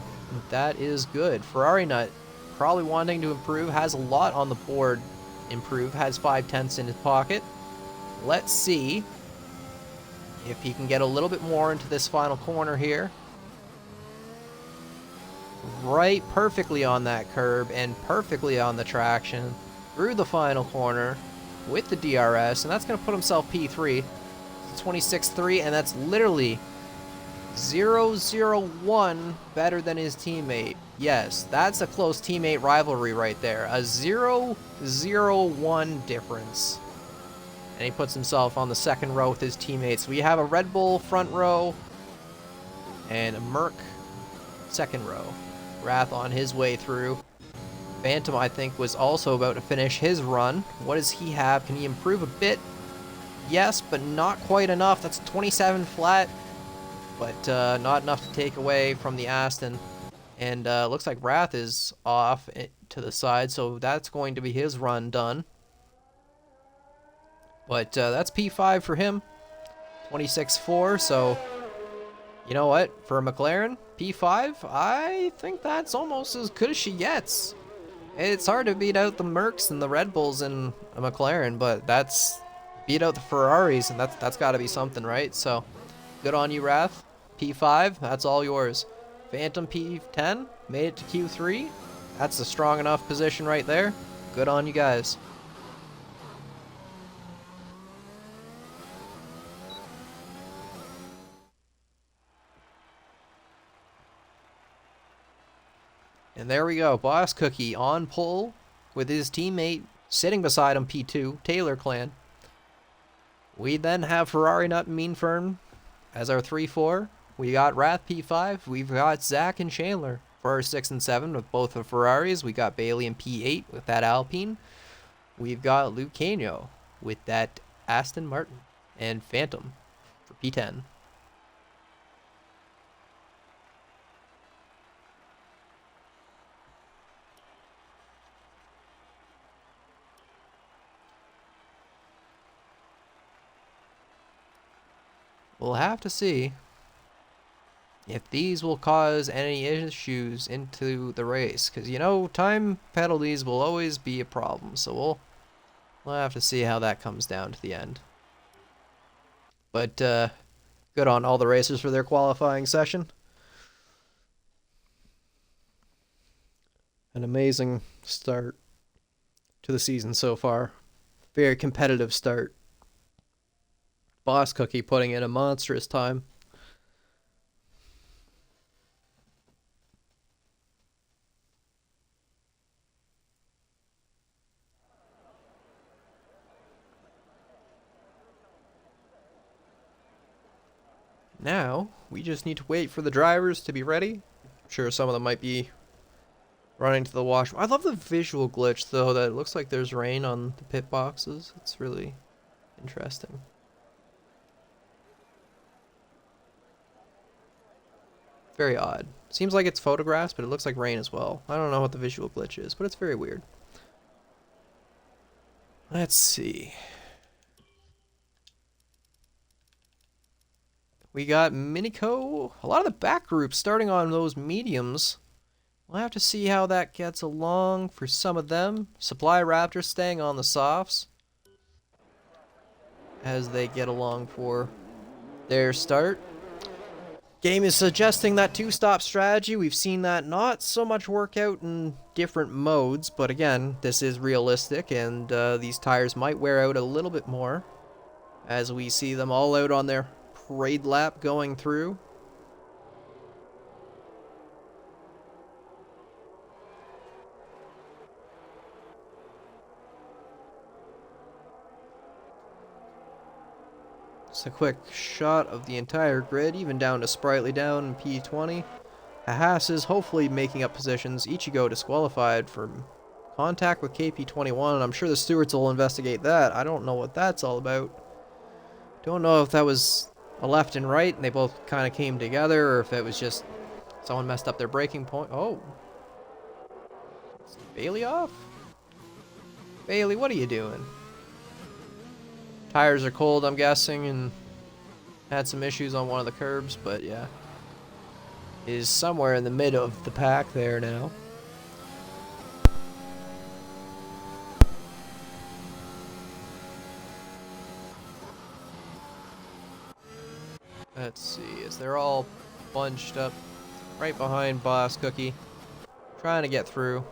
that is good. Ferrari Nut probably wanting to improve. Has a lot on the board. Improve. Has 5/10 in his pocket. Let's see if he can get a little bit more into this final corner here. Right perfectly on that curb and perfectly on the traction through the final corner with the DRS, and that's going to put himself P3. 26.3, and that's literally 0.001 better than his teammate. Yes, that's a close teammate rivalry right there. A 0.01 difference. And he puts himself on the second row with his teammates. We have a Red Bull front row and a Merc second row. Wrath on his way through. Phantom, I think, was also about to finish his run. What does he have? Can he improve a bit? Yes, but not quite enough. That's 27 flat, but not enough to take away from the Aston. And looks like Wrath is off to the side, so that's going to be his run done. But that's P5 for him. 26.4, so you know what? For a McLaren, P5, I think that's almost as good as she gets. It's hard to beat out the Mercs and the Red Bulls in a McLaren, but that's beat out the Ferraris, and that's got to be something, right? So good on you, Wrath. P5, that's all yours. Phantom P10, made it to Q3. That's a strong enough position right there. Good on you guys. And there we go. Boss Cookie on pole with his teammate sitting beside him, P2, Taylor Clan. We then have Ferrari Nut and Mean Fern as our 3-4. We got Wrath P5. We've got Zach and Chandler for our 6 and 7 with both the Ferraris. We got Bailey in P8 with that Alpine. We've got Luke Canio with that Aston Martin and Phantom for P10. We'll have to see if these will cause any issues into the race, because you know time penalties will always be a problem, so we'll have to see how that comes down to the end. But good on all the racers for their qualifying session. An amazing start to the season so far. Very competitive start. Boss Cookie putting in a monstrous time. Now, we just need to wait for the drivers to be ready. I'm sure some of them might be running to the washroom. I love the visual glitch, though, that it looks like there's rain on the pit boxes. It's really interesting. Very odd. Seems like it's photographs, but it looks like rain as well. I don't know what the visual glitch is, but it's very weird. Let's see. We got Minico. A lot of the back groups starting on those mediums. We'll have to see how that gets along for some of them. Supply Raptor staying on the softs as they get along for their start. Game is suggesting that two-stop strategy. We've seen that not so much work out in different modes, but again, this is realistic, and these tires might wear out a little bit more as we see them all out on their parade lap going through. Just a quick shot of the entire grid, even down to Sprightly down in P20. Haas is hopefully making up positions. Ichigo disqualified from contact with KP21. I'm sure the stewards will investigate that. I don't know what that's all about. Don't know if that was a left and right and they both kind of came together, or if it was just someone messed up their braking point. Oh. Is Bailey off? Bailey, what are you doing? Tires are cold, I'm guessing, and had some issues on one of the curbs, but yeah. Is somewhere in the mid of the pack there now. Let's see, as they're all bunched up right behind Boss Cookie, trying to get through.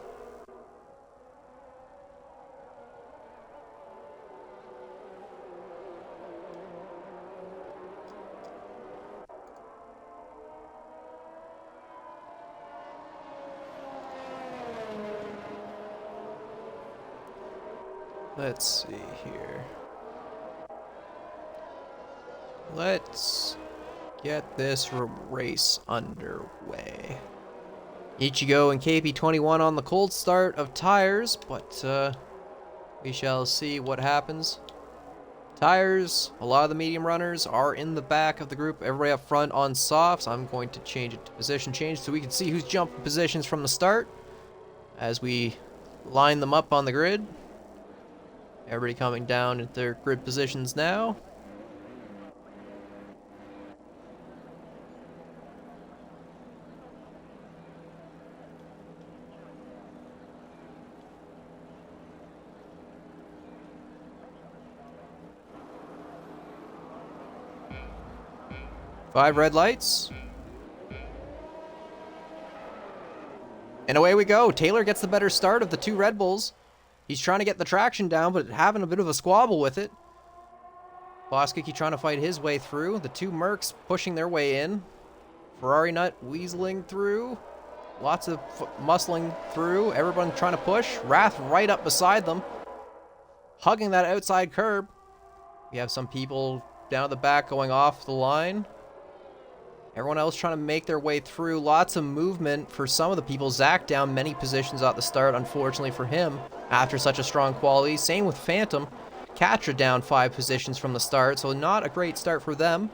Let's see here. Let's get this race underway. Ichigo and KP21 on the cold start of tires, but we shall see what happens. Tires, a lot of the medium runners are in the back of the group. Everybody up front on softs. I'm going to change it to position change so we can see who's jumping positions from the start as we line them up on the grid. Everybody coming down at their grid positions now. Five red lights. And away we go. Taylor gets the better start of the two Red Bulls. He's trying to get the traction down, but having a bit of a squabble with it. Boskiki trying to fight his way through. The two Mercs pushing their way in. Ferrari Nut weaseling through. Lots of muscling through. Everyone trying to push. Wrath right up beside them. Hugging that outside curb. We have some people down at the back going off the line. Everyone else trying to make their way through. Lots of movement for some of the people. Zach down many positions at the start, unfortunately for him, after such a strong quality. Same with Phantom. Katra down 5 positions from the start, so not a great start for them.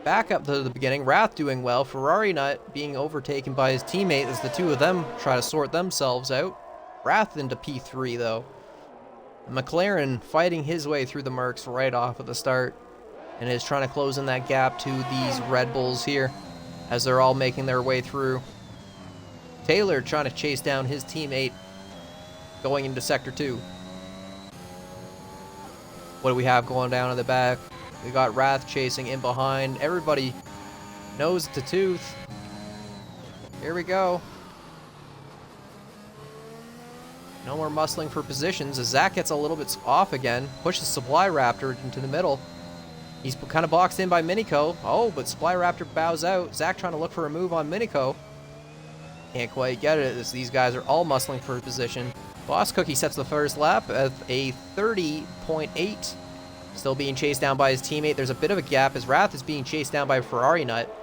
Back up to the beginning. Wrath doing well. Ferrari Nut being overtaken by his teammate as the two of them try to sort themselves out. Wrath into P3, though. McLaren fighting his way through the Mercs right off at the start, and is trying to close in that gap to these Red Bulls here as they're all making their way through. Taylor trying to chase down his teammate going into Sector 2. What do we have going down in the back? We got Wrath chasing in behind. Everybody nose to tooth. Here we go. No more muscling for positions as Zach gets a little bit off again. Pushes Supply Raptor into the middle. He's kind of boxed in by Minico. Oh, but Supply Raptor bows out. Zach trying to look for a move on Minico. Can't quite get it as these guys are all muscling for position. Boss Cookie sets the first lap at a 30.8. Still being chased down by his teammate. There's a bit of a gap as Wrath is being chased down by Ferrari Nut.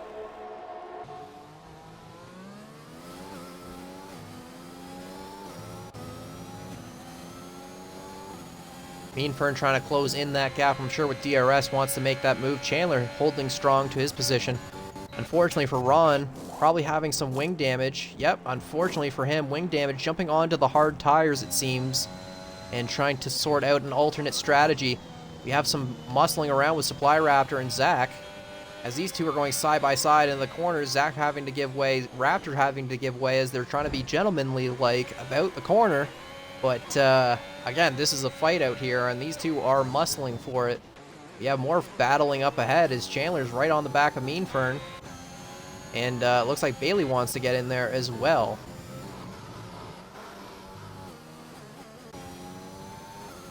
Mean Fern trying to close in that gap. I'm sure with DRS wants to make that move. Chandler holding strong to his position. Unfortunately for Ron, probably having some wing damage. Yep, unfortunately for him, wing damage, jumping onto the hard tires, it seems, and trying to sort out an alternate strategy. We have some muscling around with Supply Raptor and Zach. As these two are going side by side in the corners, Zach having to give way, Raptor having to give way as they're trying to be gentlemanly-like about the corner. But, again, this is a fight out here, and these two are muscling for it. We have more battling up ahead as Chandler's right on the back of Mean Fern. And looks like Bailey wants to get in there as well.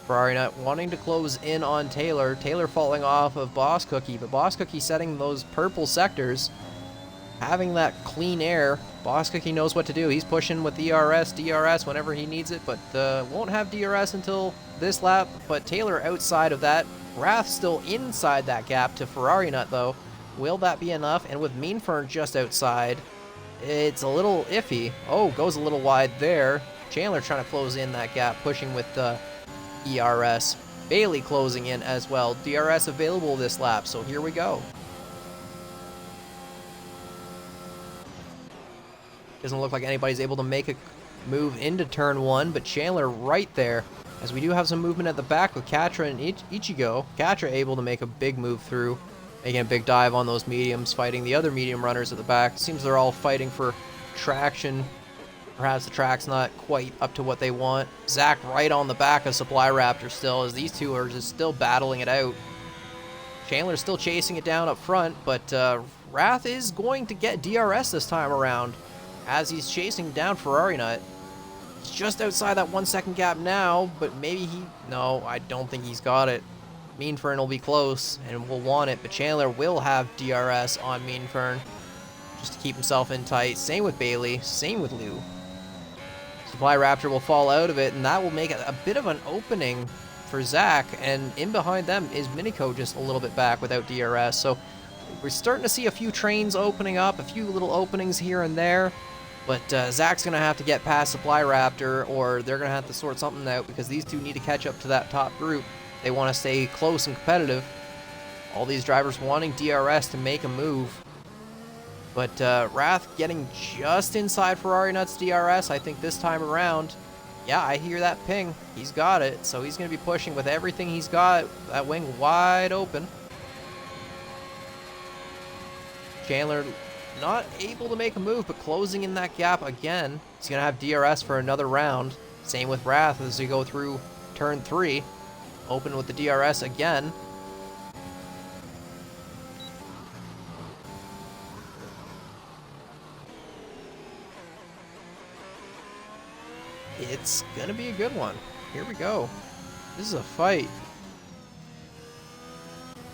Ferrari Nut wanting to close in on Taylor. Taylor falling off of Boss Cookie, but Boss Cookie setting those purple sectors. Having that clean air. Boss Cookie knows what to do. He's pushing with DRS whenever he needs it, but won't have DRS until this lap. But Taylor outside of that. Wrath still inside that gap to Ferrari Nut, though. Will that be enough? And with Mean Fern just outside, it's a little iffy. Oh, goes a little wide there. Chandler trying to close in that gap, pushing with ERS. Bailey closing in as well. DRS available this lap, so here we go. Doesn't look like anybody's able to make a move into turn one, but Chandler right there, as we do have some movement at the back with Katra and Ichigo. Katra able to make a big move through, making a big dive on those mediums, fighting the other medium runners at the back. Seems they're all fighting for traction. Perhaps the track's not quite up to what they want. Zach right on the back of Supply Raptor still, as these two are just still battling it out. Chandler's still chasing it down up front, but Wrath is going to get DRS this time around as he's chasing down Ferrari Nut. He's just outside that 1 second gap now, but maybe he... No, I don't think he's got it. Mean Fern will be close and will want it, but Chandler will have DRS on Mean Fern just to keep himself in tight. Same with Bailey, same with Lou. Supply Raptor will fall out of it, and that will make it a bit of an opening for Zach, and in behind them is Minico just a little bit back without DRS. So we're starting to see a few trains opening up, a few little openings here and there, but Zach's going to have to get past Supply Raptor, or they're going to have to sort something out, because these two need to catch up to that top group. They want to stay close and competitive. All these drivers wanting DRS to make a move. But Wrath getting just inside Ferrari Nut's DRS, I think, this time around. Yeah, I hear that ping. He's got it, so he's going to be pushing with everything he's got. That wing wide open. Chandler not able to make a move, but closing in that gap again. He's going to have DRS for another round. Same with Wrath as we go through turn 3. Open with the DRS again. It's gonna be a good one. Here we go. This is a fight.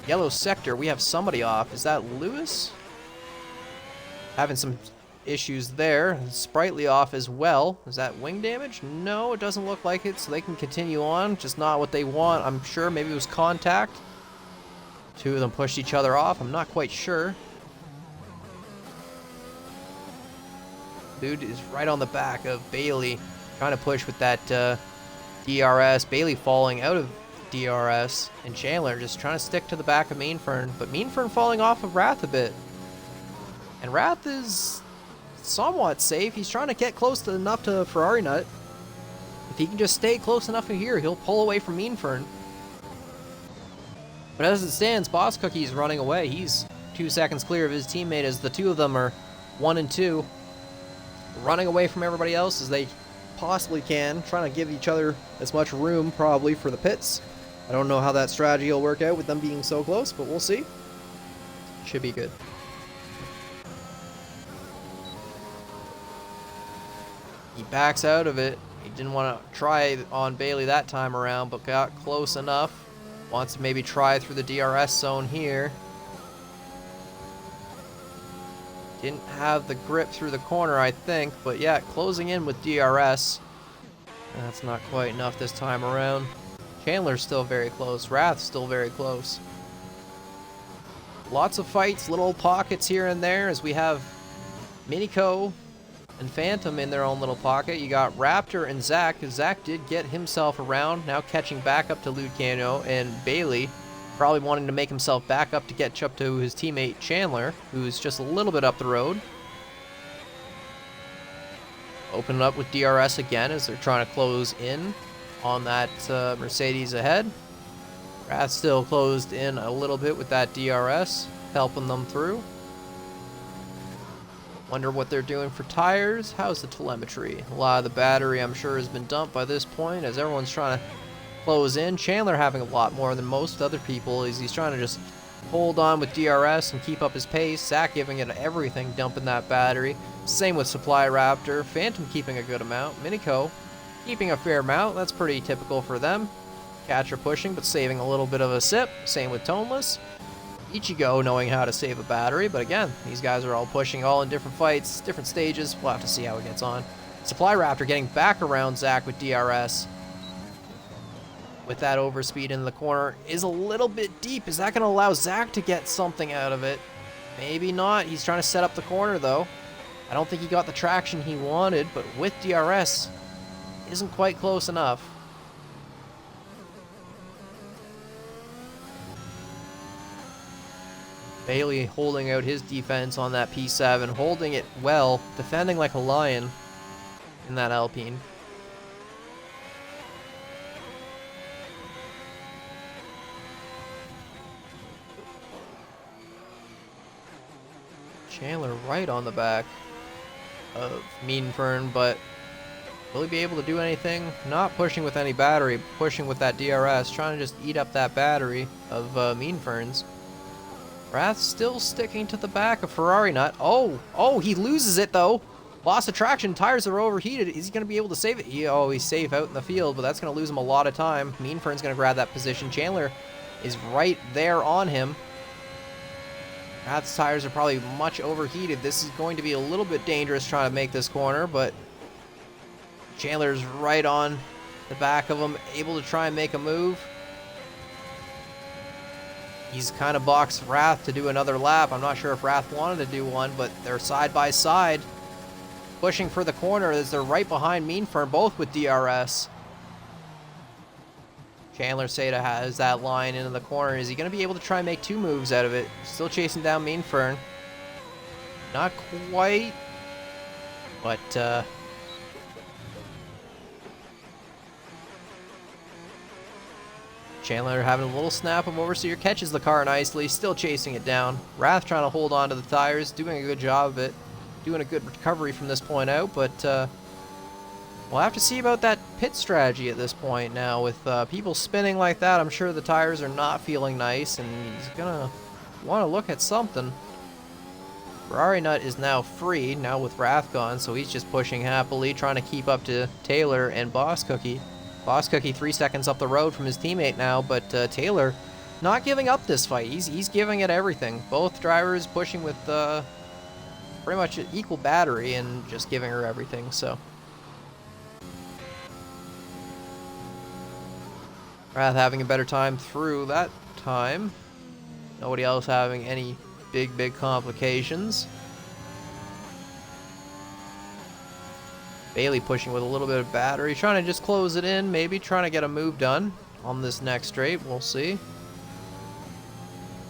Yellow sector, we have somebody off. Is that Lewis? Having some issues there. Sprightly off as well. Is that wing damage? No, it doesn't look like it, so they can continue on. Just not what they want, I'm sure. Maybe it was contact. Two of them pushed each other off. I'm not quite sure. Dude is right on the back of Bailey, trying to push with that DRS. Bailey falling out of DRS, and Chandler just trying to stick to the back of Mean Fern, but Mean Fern falling off of Wrath a bit. And Wrath is somewhat safe. He's trying to get close to enough to Ferrari Nut. If he can just stay close enough to here, he'll pull away from Mean Fern. But as it stands, Boss Cookie's running away. He's 2 seconds clear of his teammate as the two of them are 1 and 2. Running away from everybody else as they possibly can, trying to give each other as much room probably for the pits. I don't know how that strategy will work out with them being so close, but we'll see. Should be good. He backs out of it. He didn't want to try on Bailey that time around, but got close enough. Wants to maybe try through the DRS zone here. Didn't have the grip through the corner, I think, but yeah, closing in with DRS. That's not quite enough this time around. Chandler's still very close. Wrath's still very close. Lots of fights, little pockets here and there as we have Minico and Phantom in their own little pocket. You got Raptor and Zach. Zach did get himself around, now catching back up to Lucano, and Bailey probably wanting to make himself back up to catch up to his teammate Chandler, who's just a little bit up the road. Open it up with DRS again as they're trying to close in on that Mercedes ahead. Rath still closed in a little bit with that DRS, helping them through. Wonder what they're doing for tires. How's the telemetry? A lot of the battery, I'm sure, has been dumped by this point as everyone's trying to close in. Chandler having a lot more than most other people as he's trying to just hold on with DRS and keep up his pace. Zach giving it everything, dumping that battery. Same with Supply Raptor. Phantom keeping a good amount. Minico keeping a fair amount. That's pretty typical for them. Catcher pushing, but saving a little bit of a sip. Same with Toneless. Ichigo knowing how to save a battery, but again, these guys are all pushing, all in different fights, different stages. We'll have to see how it gets on. Supply Raptor getting back around Zach with DRS. With that overspeed in the corner is a little bit deep. Is that going to allow Zach to get something out of it? Maybe not. He's trying to set up the corner, though. I don't think he got the traction he wanted, but with DRS, isn't quite close enough. Bailey holding out his defense on that P7, holding it well, defending like a lion in that Alpine. Chandler right on the back of Mean Fern, but will he be able to do anything? Not pushing with any battery, pushing with that DRS, trying to just eat up that battery of Mean Fern's. Rath still sticking to the back of Ferrari Nut. Oh, he loses it though. Lost of traction, tires are overheated. Is he going to be able to save it? He's safe out in the field, but that's going to lose him a lot of time. Mean Fern's going to grab that position. Chandler is right there on him. Rath's tires are probably much overheated. This is going to be a little bit dangerous trying to make this corner, but Chandler's right on the back of him, able to try and make a move. He's kind of boxed Rath to do another lap. I'm not sure if Rath wanted to do one, but they're side by side, pushing for the corner as they're right behind Mean Fern, both with DRS. Chandler Seda has that line into the corner. Is he going to be able to try and make two moves out of it? Still chasing down Mean Fern. Not quite, but Chandler having a little snap of oversteer, catches the car nicely, still chasing it down. Rath trying to hold on to the tires, doing a good job of it, doing a good recovery from this point out, but we'll have to see about that pit strategy at this point now. With people spinning like that, I'm sure the tires are not feeling nice, and he's gonna want to look at something. Ferrari Nut is now free, now with Rath gone, so he's just pushing happily, trying to keep up to Taylor and Boss Cookie. Boss Cookie 3 seconds up the road from his teammate now, but Taylor not giving up this fight. He's giving it everything. Both drivers pushing with pretty much equal battery and just giving her everything, so. Rath having a better time through that time. Nobody else having any big complications. Bailey pushing with a little bit of battery, trying to just close it in, maybe trying to get a move done on this next straight. We'll see.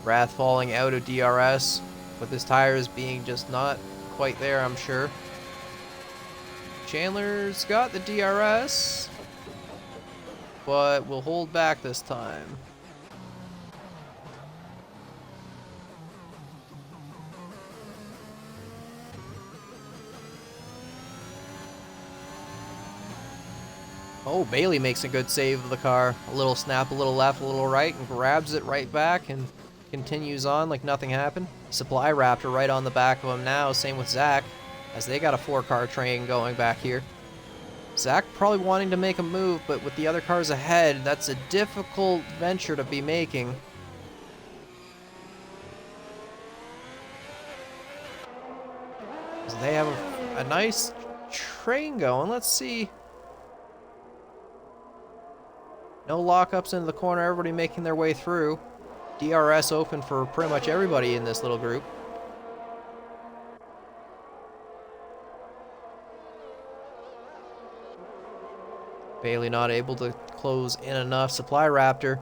Rath falling out of DRS with his tires being just not quite there, I'm sure. Chandler's got the DRS, but will hold back this time. Oh, Bailey makes a good save of the car. A little snap, a little left, a little right, and grabs it right back and continues on like nothing happened. Supply Raptor right on the back of him now. Same with Zach, as they got a 4-car train going back here. Zach probably wanting to make a move, but with the other cars ahead, that's a difficult venture to be making. So they have a nice train going. Let's see. No lockups into the corner, everybody making their way through. DRS open for pretty much everybody in this little group. Bailey not able to close in enough. Supply Raptor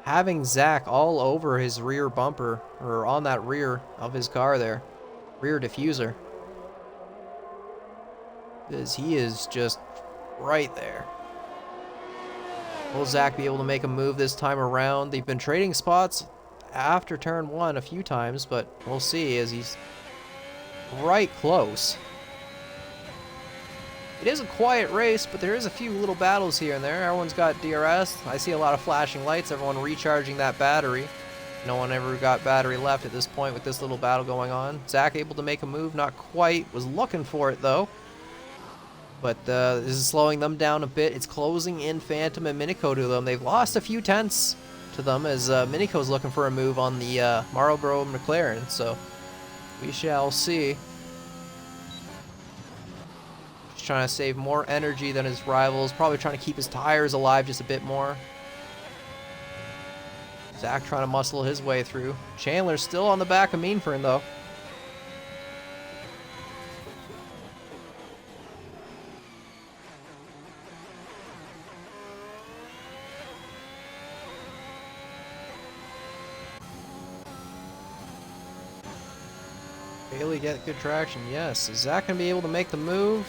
having Zach all over his rear bumper, or on that rear of his car there. Rear diffuser. Because he is just right there. Will Zach be able to make a move this time around? They've been trading spots after turn 1 a few times, but we'll see as he's right close. It is a quiet race, but there is a few little battles here and there. Everyone's got DRS. I see a lot of flashing lights, everyone recharging that battery. No one ever got battery left at this point with this little battle going on. Zach able to make a move, not quite. Was looking for it though. But this is slowing them down a bit. It's closing in Phantom and Minico to them. They've lost a few tenths to them as Minico's looking for a move on the Marlboro McLaren. So we shall see. Just trying to save more energy than his rivals. Probably trying to keep his tires alive just a bit more. Zach trying to muscle his way through. Chandler's still on the back of Meanfern though. Bailey get good traction, yes. Is Zach going to be able to make the move?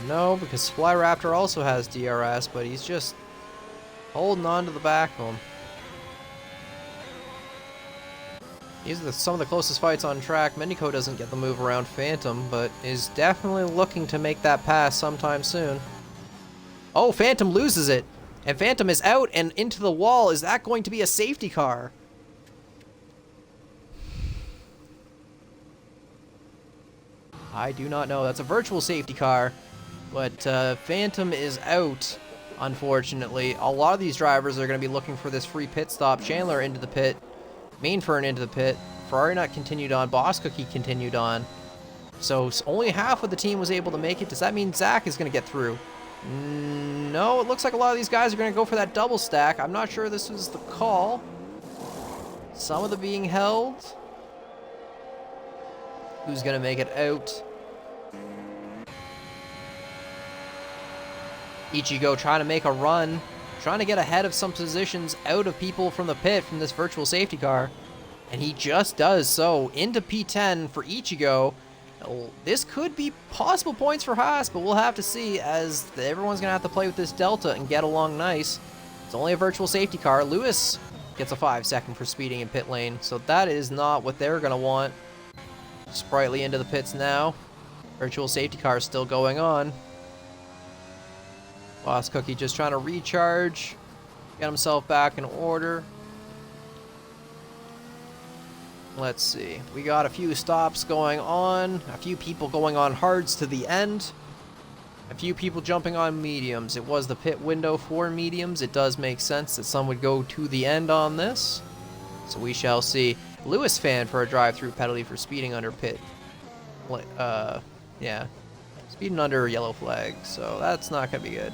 No, because Supply Raptor also has DRS, but he's just holding on to the back of him. These are some of the closest fights on track. Mendico doesn't get the move around Phantom, but is definitely looking to make that pass sometime soon. Oh, Phantom loses it. And Phantom is out and into the wall. Is that going to be a safety car? I do not know. That's a virtual safety car. But Phantom is out, unfortunately. A lot of these drivers are going to be looking for this free pit stop. Chandler into the pit. Mainfern into the pit. Ferrari not continued on. Boss Cookie continued on. So only half of the team was able to make it. Does that mean Zach is going to get through? No, it looks like a lot of these guys are going to go for that double stack. I'm not sure this was the call. Some of them being held. Who's going to make it out? Ichigo trying to make a run. Trying to get ahead of some positions out of people from the pit from this virtual safety car. And he just does so. Into P10 for Ichigo. This could be possible points for Haas, but we'll have to see as everyone's going to have to play with this Delta and get along nice. It's only a virtual safety car. Lewis gets a 5-second for speeding in pit lane, so that is not what they're going to want. Sprightly into the pits now. Virtual safety car is still going on. Boss Cookie just trying to recharge, get himself back in order. Let's see. We got a few stops going on. A few people going on hards to the end. A few people jumping on mediums. It was the pit window for mediums. It does make sense that some would go to the end on this. So we shall see. Lewis fan for a drive-through penalty for speeding under pit. Yeah. Speeding under a yellow flag. So that's not going to be good.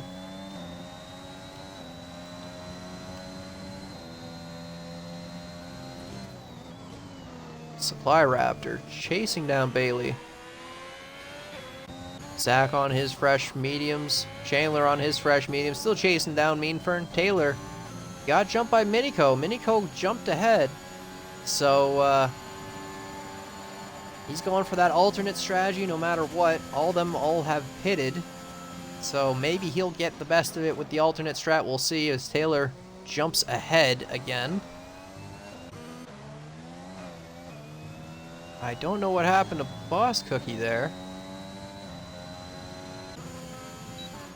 Supply Raptor chasing down Bailey. Zach on his fresh mediums. Chandler on his fresh mediums. Still chasing down Meanfern. Taylor got jumped by Minico. Minico jumped ahead. So, he's going for that alternate strategy no matter what. All of them have pitted. So maybe he'll get the best of it with the alternate strat. We'll see as Taylor jumps ahead again. I don't know what happened to Boss Cookie there.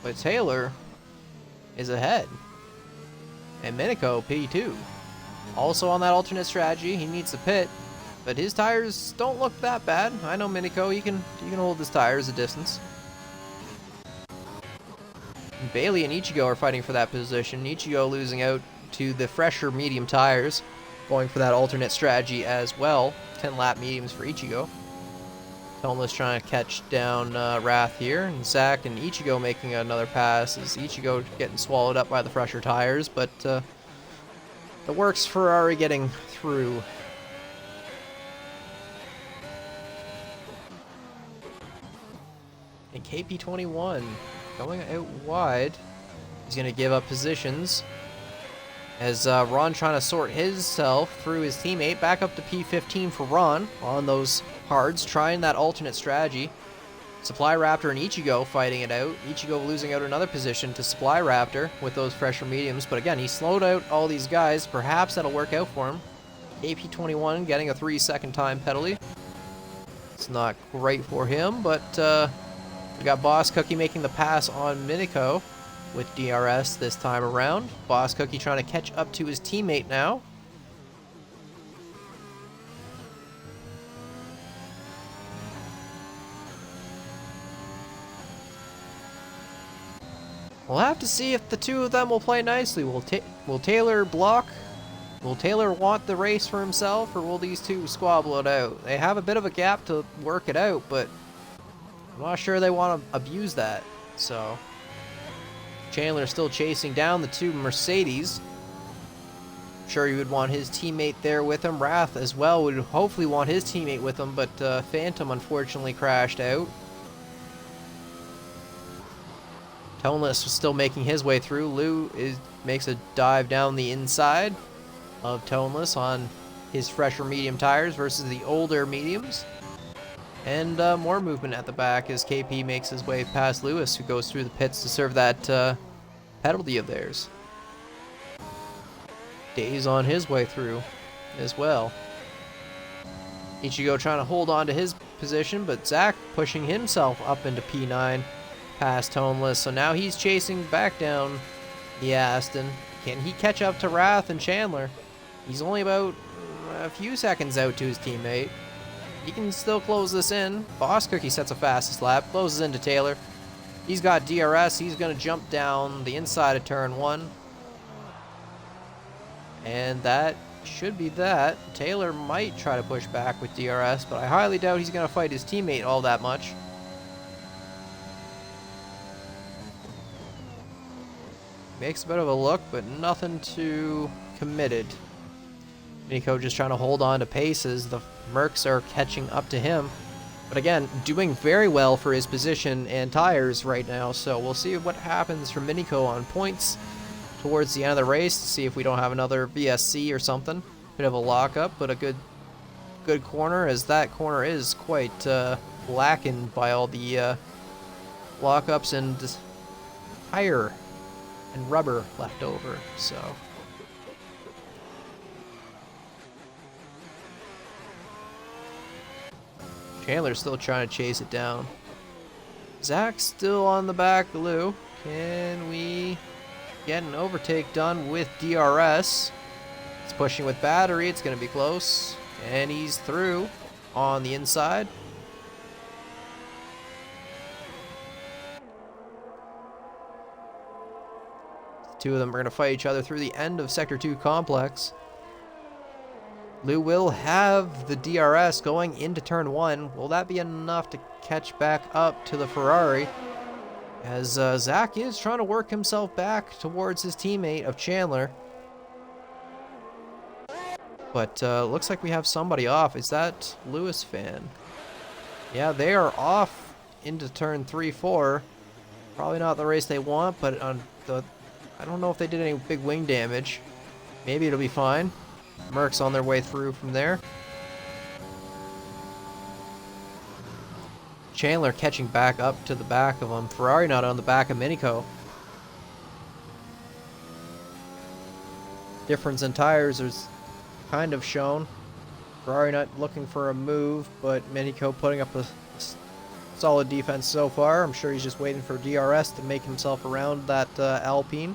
But Taylor is ahead. And Minico, P2. Also on that alternate strategy, he needs to pit. But his tires don't look that bad. I know Minico, he can hold his tires a distance. And Bailey and Ichigo are fighting for that position. Ichigo losing out to the fresher medium tires. Going for that alternate strategy as well. 10-lap mediums for Ichigo. Toneless trying to catch down Wrath here. And Zach and Ichigo making another pass as Ichigo getting swallowed up by the fresher tires. But the works Ferrari getting through. And KP21 going out wide. He's going to give up positions. As Ron trying to sort himself through his teammate. Back up to P15 for Ron on those hards, trying that alternate strategy. Supply Raptor and Ichigo fighting it out. Ichigo losing out another position to Supply Raptor with those fresher mediums. But again, he slowed out all these guys. Perhaps that'll work out for him. AP21 getting a 3-second time penalty. It's not great for him, but we got Boss Cookie making the pass on Miniko with DRS this time around. Boss Cookie trying to catch up to his teammate now. We'll have to see if the two of them will play nicely. Will Taylor block? Will Taylor want the race for himself, or will these two squabble it out? They have a bit of a gap to work it out, but I'm not sure they want to abuse that. So Chandler still chasing down the two Mercedes. I'm sure he would want his teammate there with him. Wrath as well would hopefully want his teammate with him, but Phantom unfortunately crashed out. Toneless was still making his way through. Lou makes a dive down the inside of Toneless on his fresher medium tires versus the older mediums. And more movement at the back as KP makes his way past Lewis, who goes through the pits to serve that penalty of theirs. Days on his way through as well. Ichigo trying to hold on to his position, but Zach pushing himself up into P9 past Toneless. So now he's chasing back down the Aston. Can he catch up to Wrath and Chandler? He's only about a few seconds out to his teammate. He can still close this in. Boss Cookie sets a fastest lap, closes into Taylor. He's got DRS. He's going to jump down the inside of turn 1. And that should be that. Taylor might try to push back with DRS, but I highly doubt he's going to fight his teammate all that much. Makes a bit of a look, but nothing too committed. Nico just trying to hold on to pace as the Mercs are catching up to him. But again, doing very well for his position and tires right now, so we'll see what happens for Minico on points towards the end of the race to see if we don't have another VSC or something. Bit of a lockup, but a good corner, as that corner is quite blackened by all the lockups and tire and rubber left over. So Chandler's still trying to chase it down. Zach's still on the back of Lou. Can we get an overtake done with DRS? It's pushing with battery. It's going to be close. And he's through on the inside. The two of them are going to fight each other through the end of Sector 2 complex. Lou will have the DRS going into turn 1. Will that be enough to catch back up to the Ferrari? As Zach is trying to work himself back towards his teammate of Chandler. But looks like we have somebody off. Is that Lewis fan? Yeah, they are off into turn 3-4. Probably not the race they want, but on I don't know if they did any big wing damage. Maybe it'll be fine. Mercs on their way through from there. Chandler catching back up to the back of him. Ferrari not on the back of Minico. Difference in tires is kind of shown. Ferrari not looking for a move, but Minico putting up a solid defense so far. I'm sure he's just waiting for DRS to make himself around that Alpine.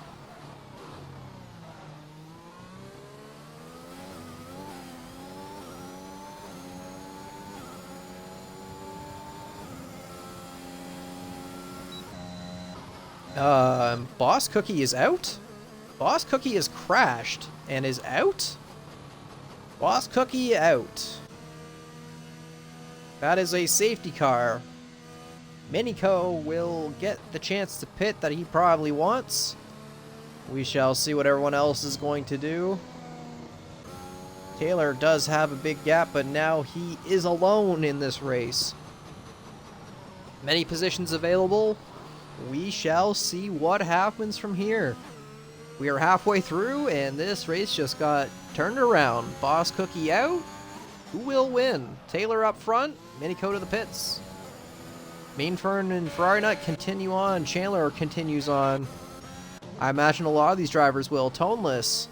Boss Cookie is out? Boss Cookie is crashed and is out? Boss Cookie out. That is a safety car. Minico will get the chance to pit that he probably wants. We shall see what everyone else is going to do. Taylor does have a big gap, but now he is alone in this race. Many positions available. we shall see what happens from here. We are halfway through, and this race just got turned around. Boss Cookie out. Who will win? Taylor up front, Minico to the pits. Mainfern and Ferrari Nut continue on. Chandler continues on. I imagine a lot of these drivers will. Toneless,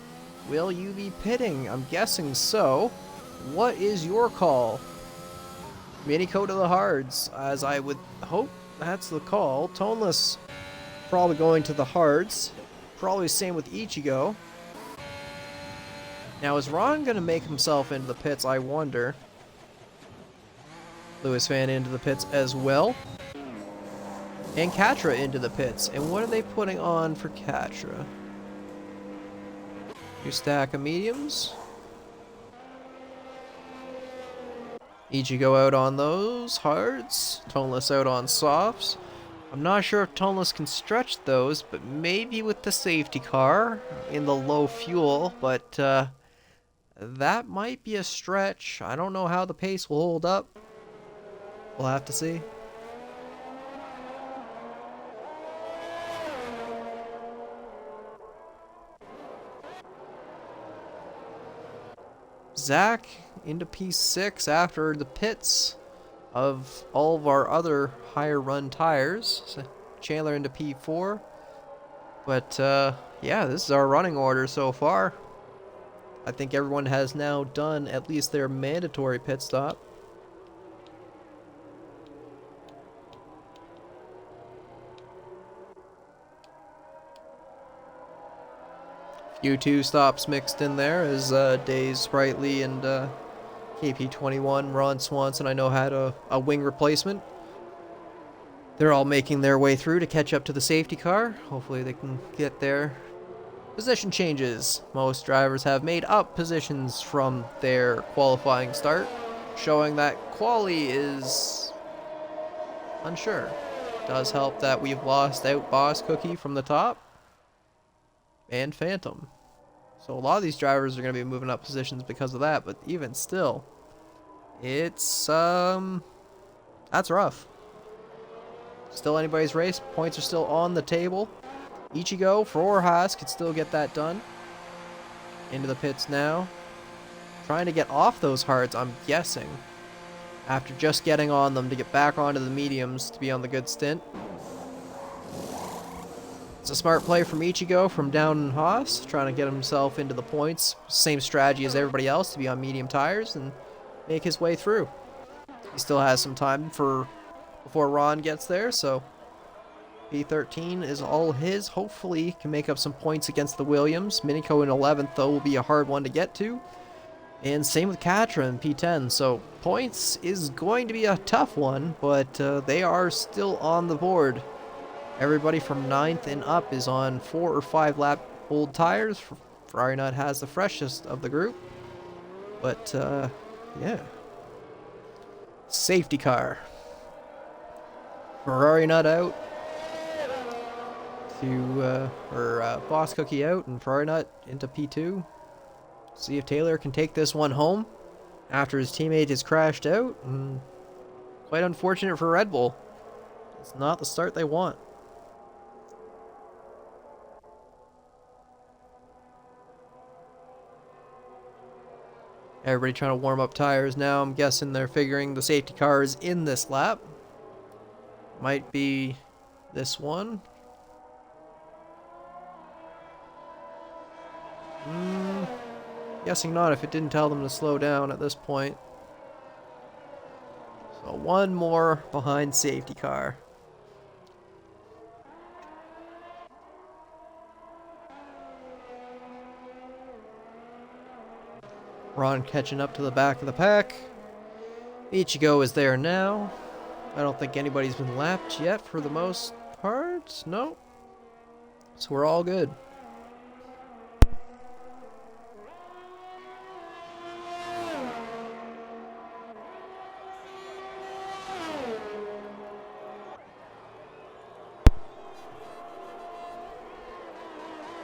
will you be pitting? I'm guessing so. What is your call? Minico to the hards, as I would hope that's the call. Toneless probably going to the hards. Probably same with Ichigo. Now, is Ron going to make himself into the pits, I wonder? Lewis Fan into the pits as well. And Katra into the pits. And what are they putting on for Katra? New stack of mediums. Ichigo out on those hards. Toneless out on softs. I'm not sure if Toneless can stretch those, but maybe with the safety car in the low fuel. But that might be a stretch. I don't know how the pace will hold up. We'll have to see. Zach into P6 after the pits of all of our other higher run tires. So Chandler into P4. But yeah, this is our running order so far. I think everyone has now done at least their mandatory pit stop. Few 2 stops mixed in there as Days Sprightly and KP21, Ron Swanson, I know, had a wing replacement. They're all making their way through to catch up to the safety car. Hopefully they can get their position changes. Most drivers have made up positions from their qualifying start, showing that quali is unsure. Does help that we've lost out Boss Cookie from the top and Phantom. So a lot of these drivers are going to be moving up positions because of that, but even still, it's that's rough. Still anybody's race. Points are still on the table. Ichigo for Haas could still get that done. Into the pits now. Trying to get off those hards, I'm guessing, after just getting on them to get back onto the mediums to be on the good stint. It's a smart play from Ichigo from down in Haas, trying to get himself into the points. Same strategy as everybody else, to be on medium tires and make his way through. He still has some time before Ron gets there, so P13 is all his. Hopefully can make up some points against the Williams. Minico in 11th, though, will be a hard one to get to. And same with Katra in P10, so points is going to be a tough one, but they are still on the board. Everybody from 9th and up is on 4 or 5 lap old tires. Ferrari Nut has the freshest of the group. But, yeah. Safety car. Ferrari Nut out. Boss Cookie out and Ferrari Nut into P2. See if Taylor can take this one home after his teammate has crashed out. And quite unfortunate for Red Bull. It's not the start they want. Everybody trying to warm up tires now. I'm guessing they're figuring the safety car is in this lap. Might be this one. Guessing not if it didn't tell them to slow down at this point. So one more behind safety car. Ron catching up to the back of the pack. Ichigo is there now. I don't think anybody's been lapped yet for the most part. No. So we're all good.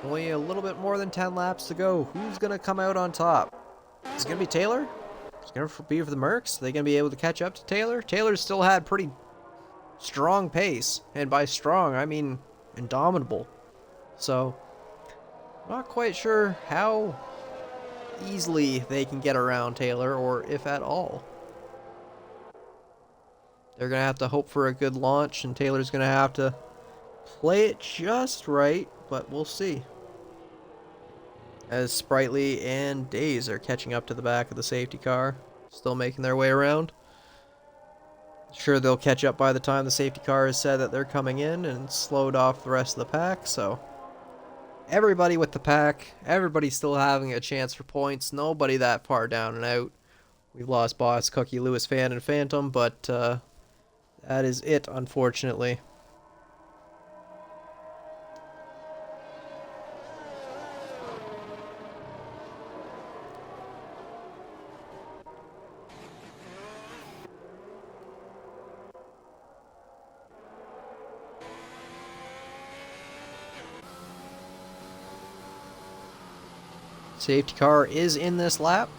Only a little bit more than 10 laps to go. Who's going to come out on top? Is it going to be Taylor? Is it going to be for the Mercs? Are they going to be able to catch up to Taylor? Taylor still had pretty strong pace. And by strong, I mean indomitable. So, not quite sure how easily they can get around Taylor, or if at all. They're going to have to hope for a good launch, and Taylor's going to have to play it just right, but we'll see. As Sprightly and Daze are catching up to the back of the safety car, still making their way around. Sure, they'll catch up by the time the safety car has said that they're coming in and slowed off the rest of the pack, so everybody with the pack, everybody's still having a chance for points, nobody that far down and out. We've lost Boss, Cookie, Lewis, Fan, and Phantom, but that is it, unfortunately. Safety car is in this lap.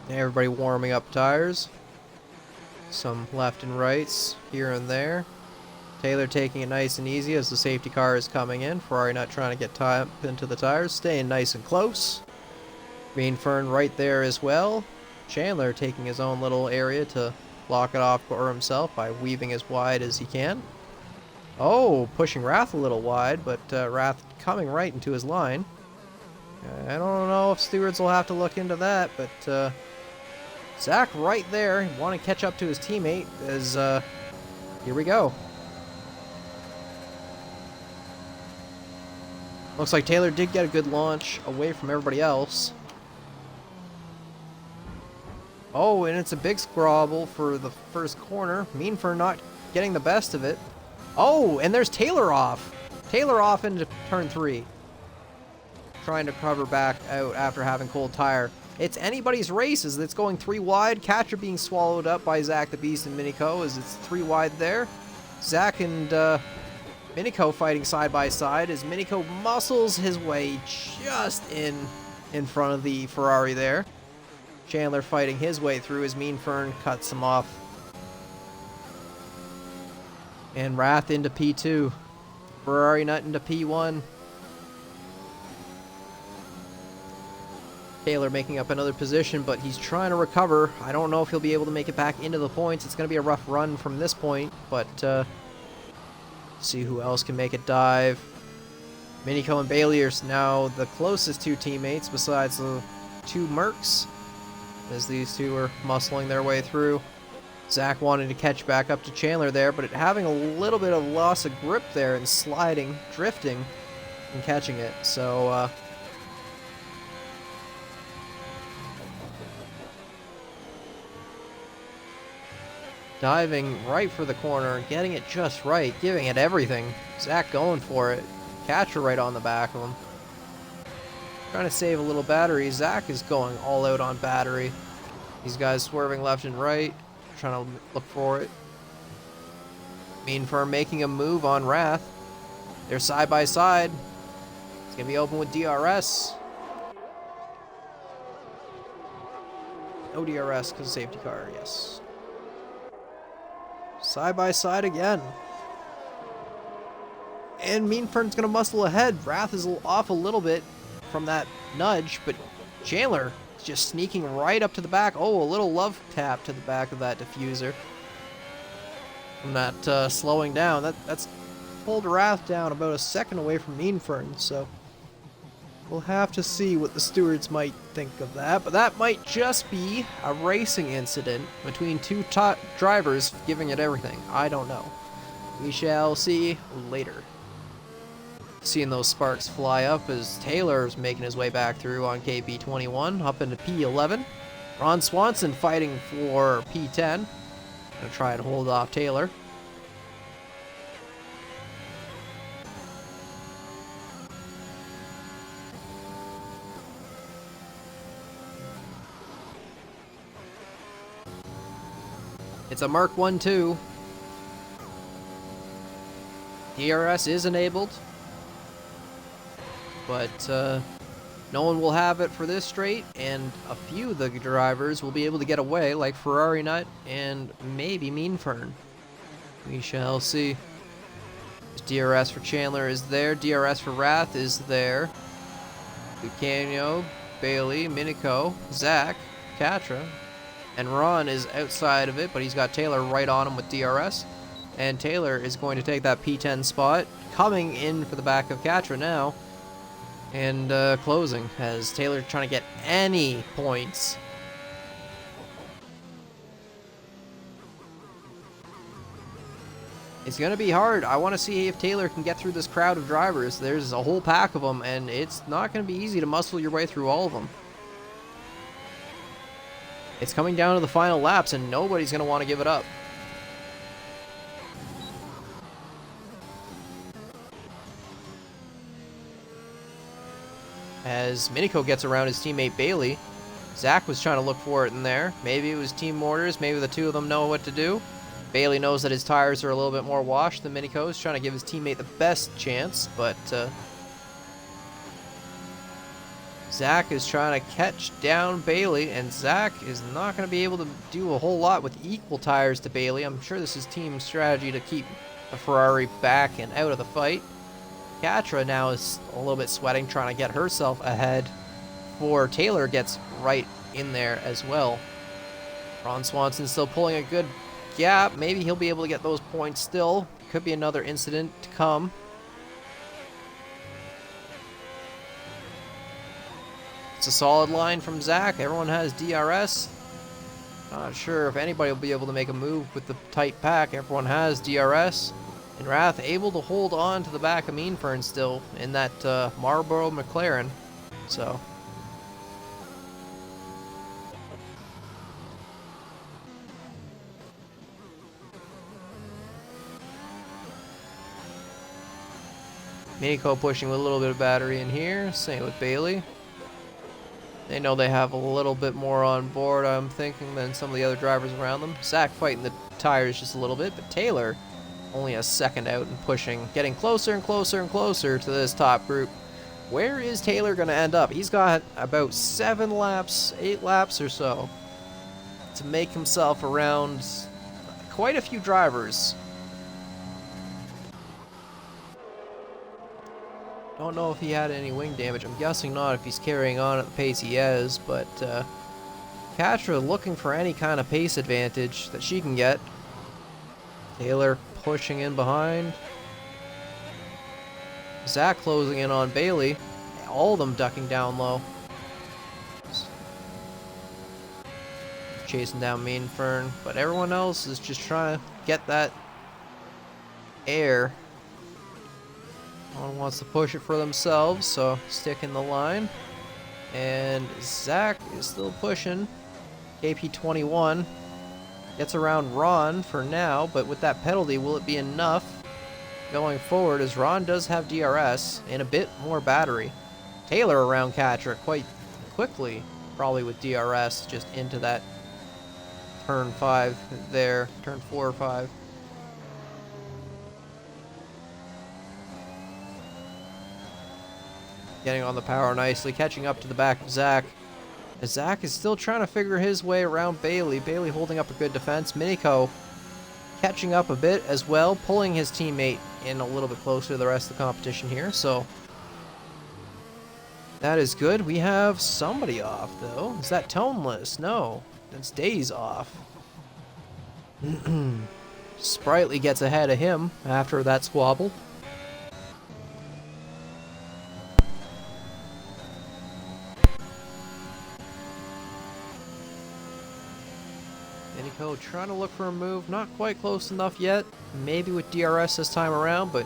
Everybody warming up tires. Some left and rights here and there. Taylor taking it nice and easy as the safety car is coming in. Ferrari not trying to get up into the tires, staying nice and close. Green Fern right there as well. Chandler taking his own little area to block it off for himself by weaving as wide as he can. Oh, pushing Wrath a little wide, but Wrath coming right into his line. I don't know if stewards will have to look into that, but Zach right there, want to catch up to his teammate as, here we go. Looks like Taylor did get a good launch away from everybody else. Oh, and it's a big scrabble for the first corner. Mean for not getting the best of it. Oh, and there's Taylor off. Taylor off into turn 3. Trying to cover back out after having cold tire. It's anybody's race as it's going 3 wide. Catcher being swallowed up by Zach the Beast and Minico as it's 3 wide there. Zach and Minico fighting side by side as Minico muscles his way just in front of the Ferrari there. Chandler fighting his way through as Mean Fern cuts him off. And Wrath into P2. Ferrari nut into P1. Taylor making up another position, but he's trying to recover. I don't know if he'll be able to make it back into the points. It's going to be a rough run from this point, but see who else can make it dive. Minico and Bailey are now the closest 2 teammates besides the 2 Mercs, as these 2 are muscling their way through. Zach wanting to catch back up to Chandler there, but having a little bit of loss of grip there and sliding, drifting, and catching it. So, diving right for the corner, getting it just right, giving it everything. Zach going for it. Catcher right on the back of him. Trying to save a little battery. Zach is going all out on battery. These guys swerving left and right. Trying to look for it. Mean Firm making a move on Wrath. They're side by side. It's going to be open with DRS. No DRS because safety car, yes. Side by side again. And Mean Fern's going to muscle ahead. Wrath is off a little bit from that nudge, but Chandler just sneaking right up to the back. Oh, a little love tap to the back of that diffuser. From that slowing down. That's pulled Wrath down about a second away from Mean Fern, so we'll have to see what the stewards might think of that. But that might just be a racing incident between 2 top drivers giving it everything. I don't know. We shall see later. Seeing those sparks fly up as Taylor's making his way back through on KB21, up into P11. Ron Swanson fighting for P10. Gonna try and hold off Taylor. It's a Mark 1-2. DRS is enabled. But No one will have it for this straight, and a few of the drivers will be able to get away, like Ferrari Nut and maybe Mean Fern. We shall see. DRS for Chandler is there. DRS for Wrath is there. Lucanio, Bailey, Minico, Zach, Katra, and Ron is outside of it, but he's got Taylor right on him with DRS. And Taylor is going to take that P10 spot, coming in for the back of Katra now. And closing, as Taylor trying to get any points. It's going to be hard. I want to see if Taylor can get through this crowd of drivers. There's a whole pack of them, and it's not going to be easy to muscle your way through all of them. It's coming down to the final laps, and nobody's going to want to give it up. As Minico gets around his teammate Bailey, Zach was trying to look for it in there. Maybe it was team orders. Maybe the two of them know what to do. Bailey knows that his tires are a little bit more washed than Minico's, trying to give his teammate the best chance, but Zach is trying to catch down Bailey, and Zach is not going to be able to do a whole lot with equal tires to Bailey. I'm sure this is team strategy to keep the Ferrari back and out of the fight. Katra now is a little bit sweating, trying to get herself ahead before Taylor gets right in there as well. Ron Swanson still pulling a good gap. Maybe he'll be able to get those points still. Could be another incident to come. It's a solid line from Zach. Everyone has DRS. Not sure if anybody will be able to make a move with the tight pack. Everyone has DRS. And Wrath able to hold on to the back of Mean Fern still in that Marlboro McLaren. So Minico pushing with a little bit of battery in here. Same with Bailey. They know they have a little bit more on board, I'm thinking, than some of the other drivers around them. Zach fighting the tires just a little bit, but Taylor only a second out and pushing, getting closer and closer and closer to this top group. Where is Taylor going to end up? He's got about 7 laps, 8 laps or so to make himself around quite a few drivers. Don't know if he had any wing damage. I'm guessing not if he's carrying on at the pace he is, but Katra looking for any kind of pace advantage that she can get. Taylor pushing in behind. Zach closing in on Bailey. All of them ducking down low. Chasing down Mean Fern, but everyone else is just trying to get that air. No one wants to push it for themselves, so stick in the line. And Zach is still pushing. KP21 gets around Ron for now, but with that penalty, will it be enough going forward, as Ron does have DRS and a bit more battery. Taylor around Katra quite quickly, probably with DRS just into that turn 5 there, turn 4 or 5. Getting on the power nicely, catching up to the back of Zach. As Zach is still trying to figure his way around Bailey. Bailey holding up a good defense. Minico catching up a bit as well, pulling his teammate in a little bit closer to the rest of the competition here. So that is good. We have somebody off, though. Is that Toneless? No, that's Days off. Sprightly gets ahead of him after that squabble. Minico trying to look for a move, not quite close enough yet. Maybe with DRS this time around, but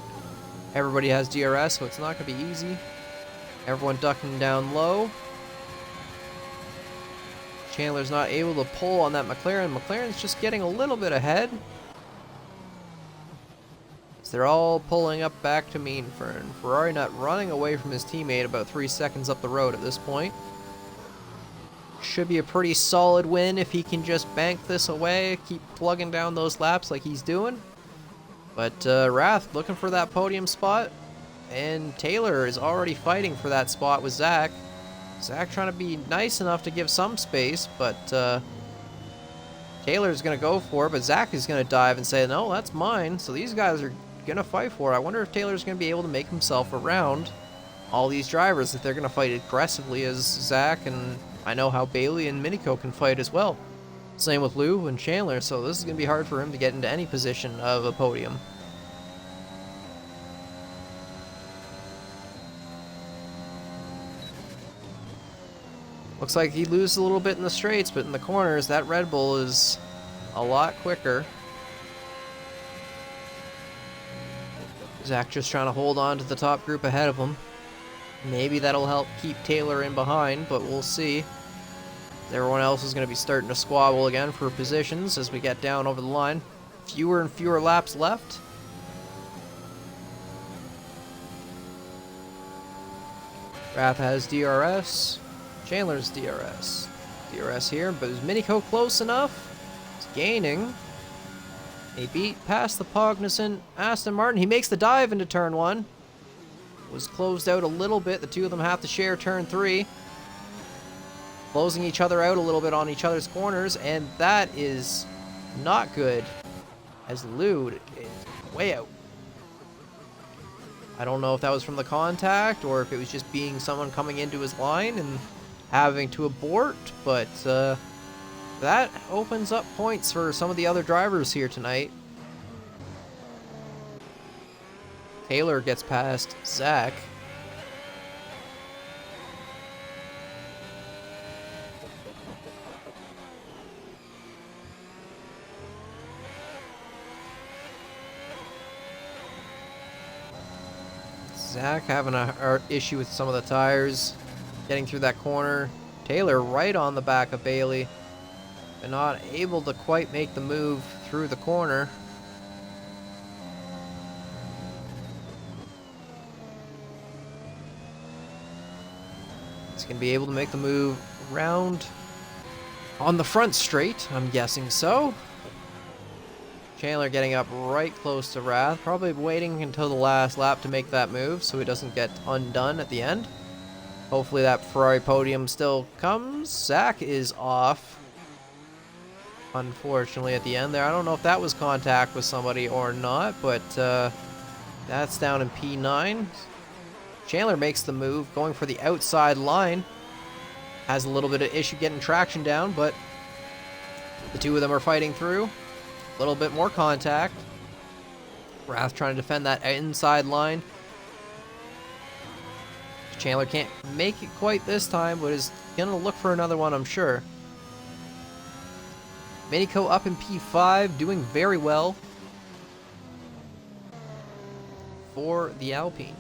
everybody has DRS, so it's not going to be easy. Everyone ducking down low. Chandler's not able to pull on that McLaren. McLaren's just getting a little bit ahead. So they're all pulling up back to Mean Fern. Ferrari not running away from his teammate about 3 seconds up the road at this point. Should be a pretty solid win if he can just bank this away, keep plugging down those laps like he's doing. But Wrath looking for that podium spot, and Taylor is already fighting for that spot with Zach. Zach trying to be nice enough to give some space, but Taylor's going to go for it, but Zach is going to dive and say, no, that's mine. So these guys are going to fight for it. I wonder if Taylor's going to be able to make himself around all these drivers, if they're going to fight aggressively as Zach, and I know how Bailey and Minico can fight as well. Same with Lou and Chandler, so this is going to be hard for him to get into any position of a podium. Looks like he loses a little bit in the straights, but in the corners, that Red Bull is a lot quicker. Zach just trying to hold on to the top group ahead of him. Maybe that'll help keep Taylor in behind, but we'll see. Everyone else is going to be starting to squabble again for positions as we get down over the line. Fewer and fewer laps left. Rath has DRS. Chandler's DRS. DRS here, but is Minico close enough? He's gaining. He beat past the Pognuson Aston Martin. He makes the dive into turn 1. Was closed out a little bit. The two of them have to share turn 3. Closing each other out a little bit on each other's corners, and that is not good, as Lude is way out. I don't know if that was from the contact or if it was just being someone coming into his line and having to abort, but that opens up points for some of the other drivers here tonight. Taylor gets past Zach. Zach having an issue with some of the tires, getting through that corner. Taylor right on the back of Bailey, but not able to quite make the move through the corner. He's going to be able to make the move around on the front straight, I'm guessing so. Chandler getting up right close to Rath, probably waiting until the last lap to make that move so he doesn't get undone at the end. Hopefully that Ferrari podium still comes. Zach is off, unfortunately, at the end there. I don't know if that was contact with somebody or not, but that's down in P9. Chandler makes the move, going for the outside line. Has a little bit of issue getting traction down, but the two of them are fighting through. A little bit more contact. Rath trying to defend that inside line. Chandler can't make it quite this time, but is going to look for another one, I'm sure. Minico up in P5, doing very well for the Alpine.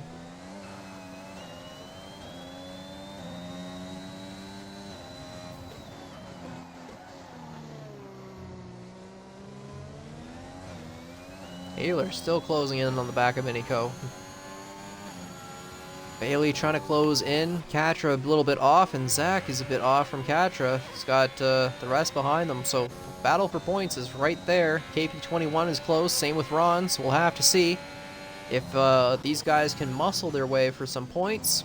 Taylor still closing in on the back of Minico. Bailey trying to close in. Katra a little bit off, and Zach is a bit off from Katra. He's got the rest behind them, so battle for points is right there. KP21 is close, same with Ron, so we'll have to see if these guys can muscle their way for some points.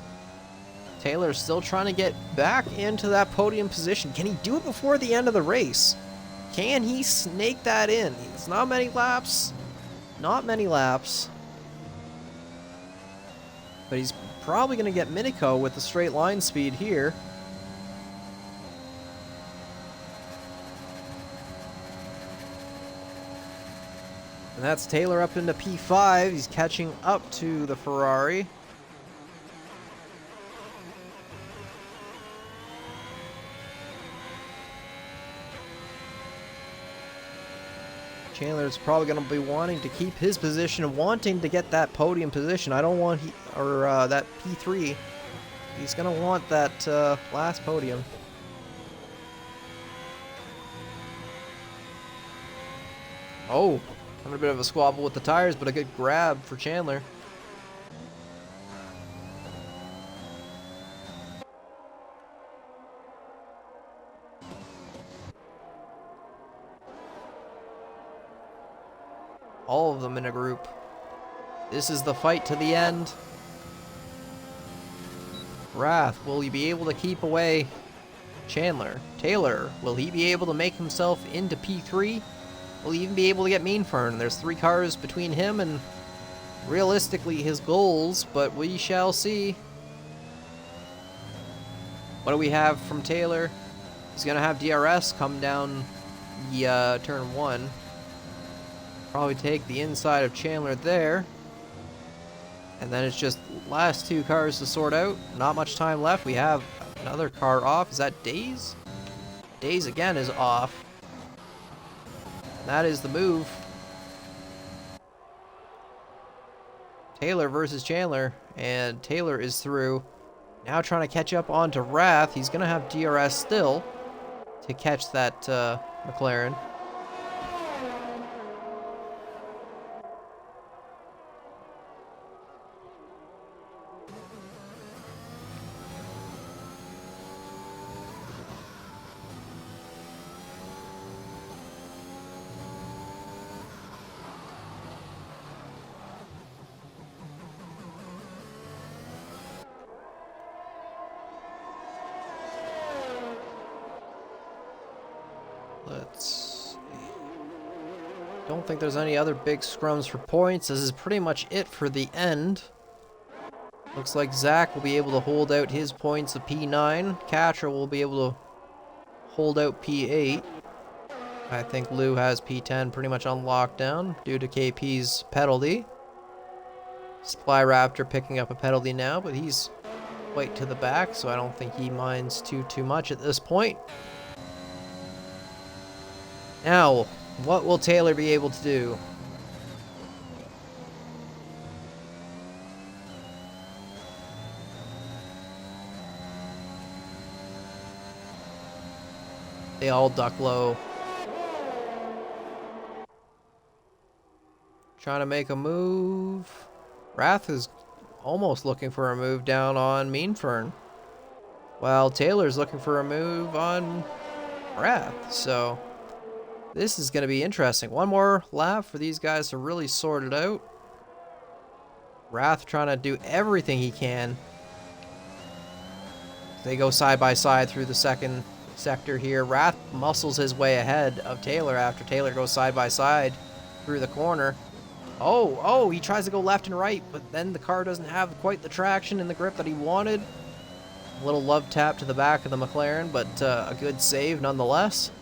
Taylor's still trying to get back into that podium position. Can he do it before the end of the race? Can he snake that in? It's not many laps. Not many laps. But he's probably going to get Minico with the straight line speed here. And that's Taylor up into P5. He's catching up to the Ferrari. Chandler's probably going to be wanting to keep his position and wanting to get that podium position. I don't want that P3. He's going to want that last podium. Oh, having a bit of a squabble with the tires, but a good grab for Chandler. All of them in a group. This is the fight to the end. Wrath, will he be able to keep away Chandler? Taylor, will he be able to make himself into P3? Will he even be able to get Meanfern? There's 3 cars between him and realistically his goals, but we shall see. What do we have from Taylor? He's going to have DRS come down the turn 1. Probably take the inside of Chandler there. And then it's just last 2 cars to sort out. Not much time left. We have another car off. Is that Days? Days again is off. And that is the move. Taylor versus Chandler. And Taylor is through. Now trying to catch up onto Wrath. He's going to have DRS still to catch that McLaren. Let's see. Don't think there's any other big scrums for points. This is pretty much it for the end. Looks like Zach will be able to hold out his points of P9. Katra will be able to hold out P8. I think Lou has P10 pretty much on lockdown due to KP's penalty. Supply Raptor picking up a penalty now, but he's quite to the back, so I don't think he minds too much at this point. Now, what will Taylor be able to do? They all duck low. Trying to make a move. Wrath is almost looking for a move down on Meanfern, while Taylor's looking for a move on Wrath. So this is going to be interesting. One more lap for these guys to really sort it out. Wrath trying to do everything he can. They go side by side through the second sector here. Wrath muscles his way ahead of Taylor after Taylor goes side by side through the corner. Oh, he tries to go left and right, but then the car doesn't have quite the traction and the grip that he wanted. A little love tap to the back of the McLaren, but a good save nonetheless.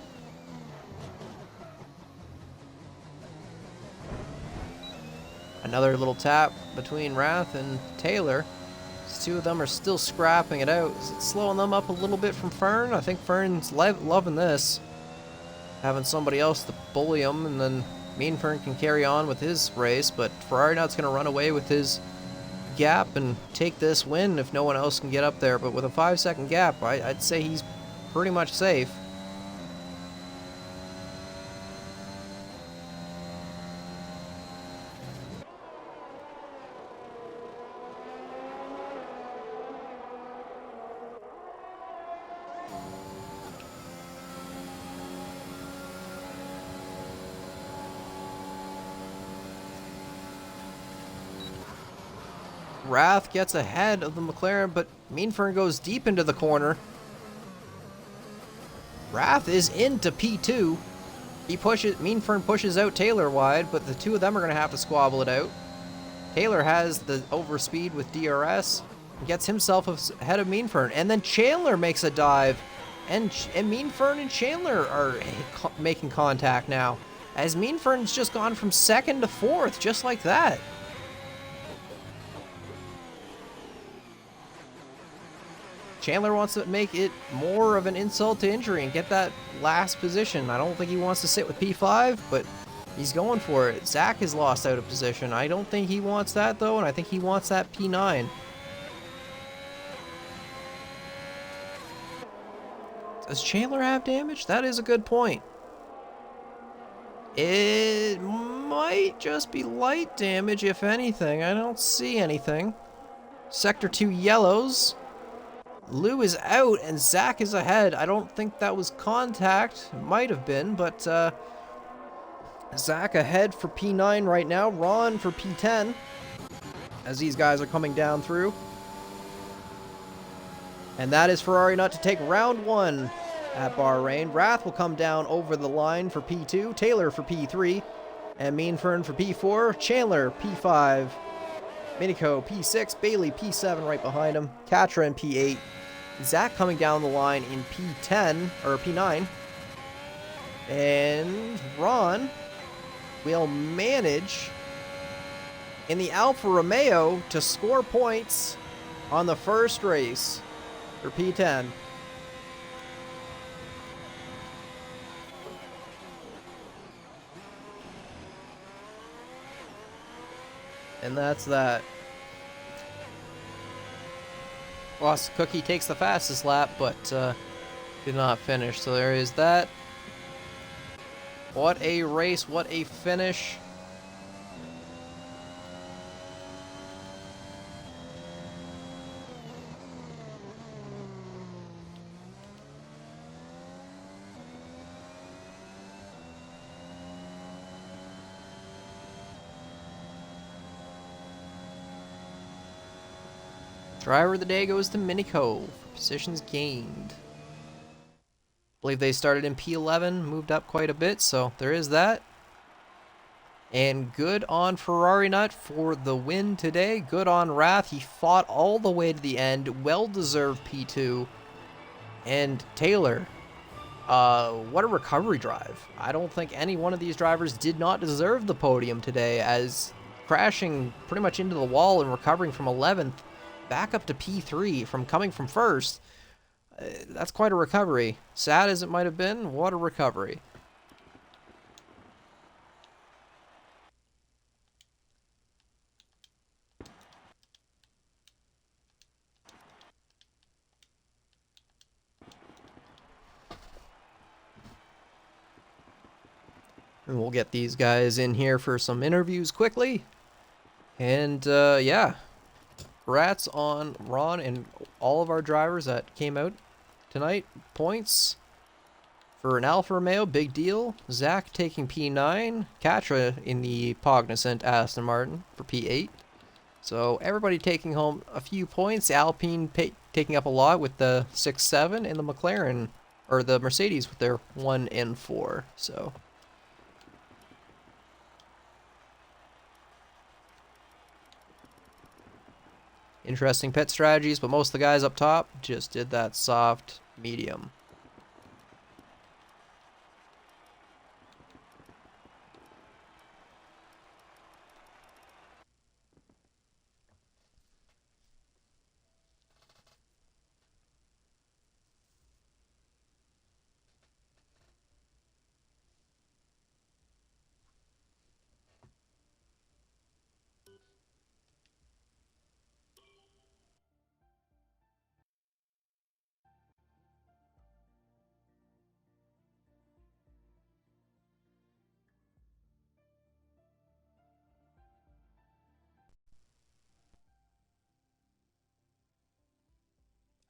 Another little tap between Wrath and Taylor. These 2 of them are still scrapping it out. Is it slowing them up a little bit from Fern? I think Fern's loving this. Having somebody else to bully him, and then Meanfern can carry on with his race, but Ferrari now's going to run away with his gap and take this win if no one else can get up there. But with a 5-second gap, I'd say he's pretty much safe. Wrath gets ahead of the McLaren, but Meanfern goes deep into the corner. Wrath is into P2. Meanfern pushes out Taylor wide, but the 2 of them are going to have to squabble it out. Taylor has the overspeed with DRS, and gets himself ahead of Meanfern, and then Chandler makes a dive, and Meanfern and Chandler are making contact now, as Meanfern's just gone from 2nd to 4th, just like that. Chandler wants to make it more of an insult to injury and get that last position. I don't think he wants to sit with P5, but he's going for it. Zach is lost out of position. I don't think he wants that, though, and I think he wants that P9. Does Chandler have damage? That is a good point. It might just be light damage, if anything. I don't see anything. Sector 2 yellows. Lou is out and Zach is ahead. I don't think that was contact. It might have been, but Zach ahead for P9 right now. Ron for P10 as these guys are coming down through. And that is Ferrari Nut to take round 1 at Bahrain. Rath will come down over the line for P2, Taylor for P3, and Meanfern for P4, Chandler P5, Minico P6, Bailey P7 right behind him, Katra in P8, Zach coming down the line in P10, or P9, and Ron will manage in the Alfa Romeo to score points on the first race for P10. And that's that. Lost Cookie takes the fastest lap, but did not finish. So there is that. What a race, what a finish. Driver of the day goes to Minico for positions gained. I believe they started in P11, moved up quite a bit, so there is that. And good on Ferrari Nut for the win today. Good on Rath. He fought all the way to the end. Well-deserved P2. And Taylor, what a recovery drive. I don't think any one of these drivers did not deserve the podium today, as crashing pretty much into the wall and recovering from 11th back up to P3 from coming from first. That's quite a recovery. Sad as it might have been, what a recovery. And we'll get these guys in here for some interviews quickly. And yeah, congrats on Ron and all of our drivers that came out tonight. Points for an Alfa Romeo, big deal. Zach taking P9. Katra in the Pognisant Aston Martin for P8. So everybody taking home a few points. Alpine taking up a lot with the 6-7, and the McLaren, or the Mercedes with their 1 and 4. So interesting pit strategies, but most of the guys up top just did that soft medium.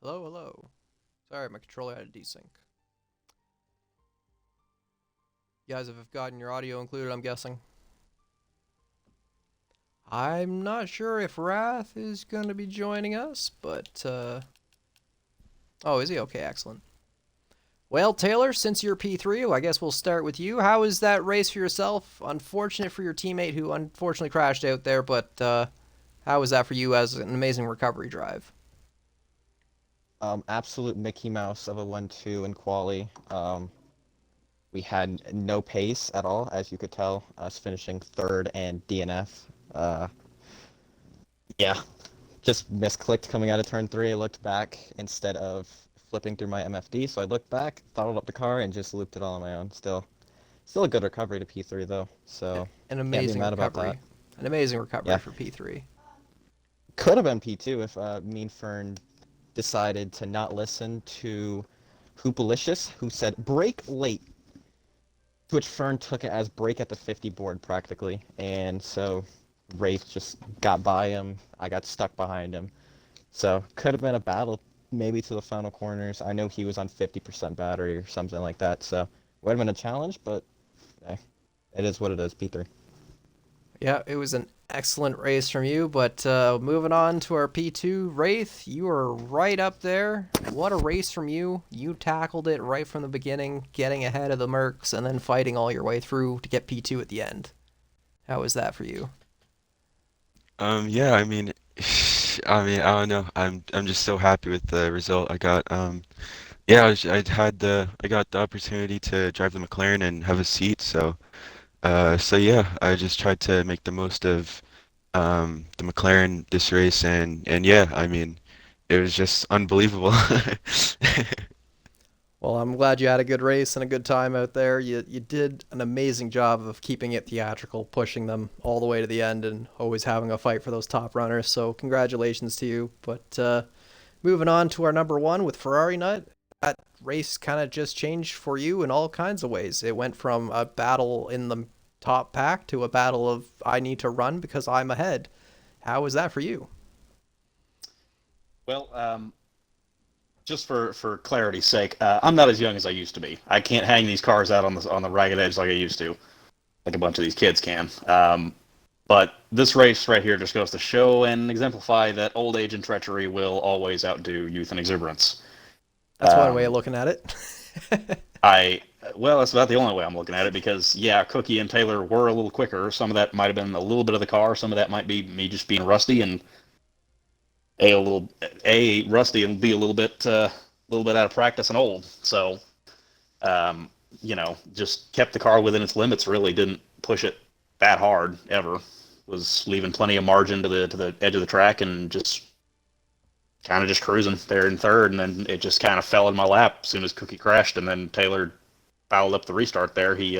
Hello, hello. Sorry, my controller had a desync. You guys have gotten your audio included, I'm guessing. I'm not sure if Wrath is going to be joining us, but, oh, is he? Okay, excellent. Well, Taylor, since you're P3, I guess we'll start with you. How was that race for yourself? Unfortunate for your teammate who unfortunately crashed out there, but how was that for you as an amazing recovery drive? Absolute Mickey Mouse of a 1-2 in quali. We had no pace at all, as you could tell, us finishing 3rd and DNF. Yeah, just misclicked coming out of turn 3. I looked back instead of flipping through my MFD, so I looked back, throttled up the car, and just looped it all on my own. Still a good recovery to P3, though, so An can't be amazing mad about recovery. that. An amazing recovery Yeah, for P3. could have been P2 if Mean Fern decided to not listen to Hoopalicious, who said, "Brake late," to which Fern took it as brake at the 50 board practically, and so Rafe just got by him. I got stuck behind him. So could have been a battle maybe to the final corners. I know he was on 50% battery or something like that, so would have been a challenge, but it is what it is, P3. Yeah, it was an Excellent race from you, but moving on to our P2, Wraith, you are right up there. What a race from you. You tackled it right from the beginning, getting ahead of the Mercs, and then fighting all your way through to get P2 at the end. How was that for you? Yeah, I mean, I don't know. I'm just so happy with the result I got. Yeah, I got the opportunity to drive the McLaren and have a seat. So yeah, I just tried to make the most of the McLaren this race, and yeah, I mean, it was just unbelievable. Well, I'm glad you had a good race and a good time out there. You did an amazing job of keeping it theatrical, pushing them all the way to the end, and always having a fight for those top runners. So congratulations to you. But moving on to our number one with Ferrari Nut, that race kind of just changed for you in all kinds of ways. It went from a battle in the top pack to a battle of I need to run because I'm ahead. How was that for you? Well, just for clarity's sake, I'm not as young as I used to be. I can't hang these cars out on the ragged edge like I used to, like a bunch of these kids can. But this race right here just goes to show and exemplify that old age and treachery will always outdo youth and exuberance. That's one way of Um, looking at it. I well, that's about the only way I'm looking at it because yeah, Cookie and Taylor were a little quicker. Some of that might have been a little bit of the car. Some of that might be me just being rusty and a little a rusty and b a little bit out of practice and old. So um, just kept the car within its limits. Really didn't push it that hard ever. Was leaving plenty of margin to the edge of the track and just kind of just cruising there in third, and then it just kind of fell in my lap as soon as Cookie crashed, and then Taylor fouled up the restart there. He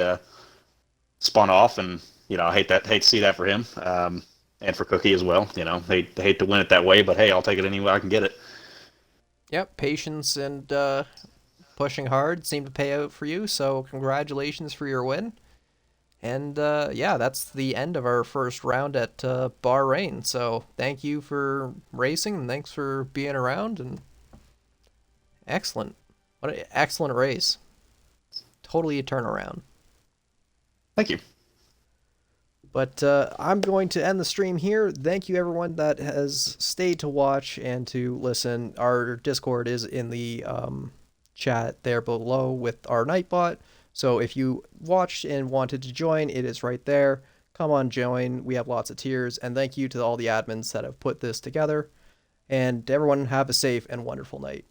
spun off, and hate to see that for him, and for Cookie as well. They hate to win it that way, but hey, I'll take it any way I can get it. Yep, patience and pushing hard seemed to pay out for you. So congratulations for your win. And yeah, that's the end of our first round at Bahrain. So thank you for racing and thanks for being around. And excellent. What an excellent race. Totally a turnaround. Thank you. But I'm going to end the stream here. Thank you, everyone that has stayed to watch and to listen. Our Discord is in the chat there below with our Nightbot. So if you watched and wanted to join, it is right there. Come on, join. We have lots of tiers. And thank you to all the admins that have put this together. And everyone have a safe and wonderful night.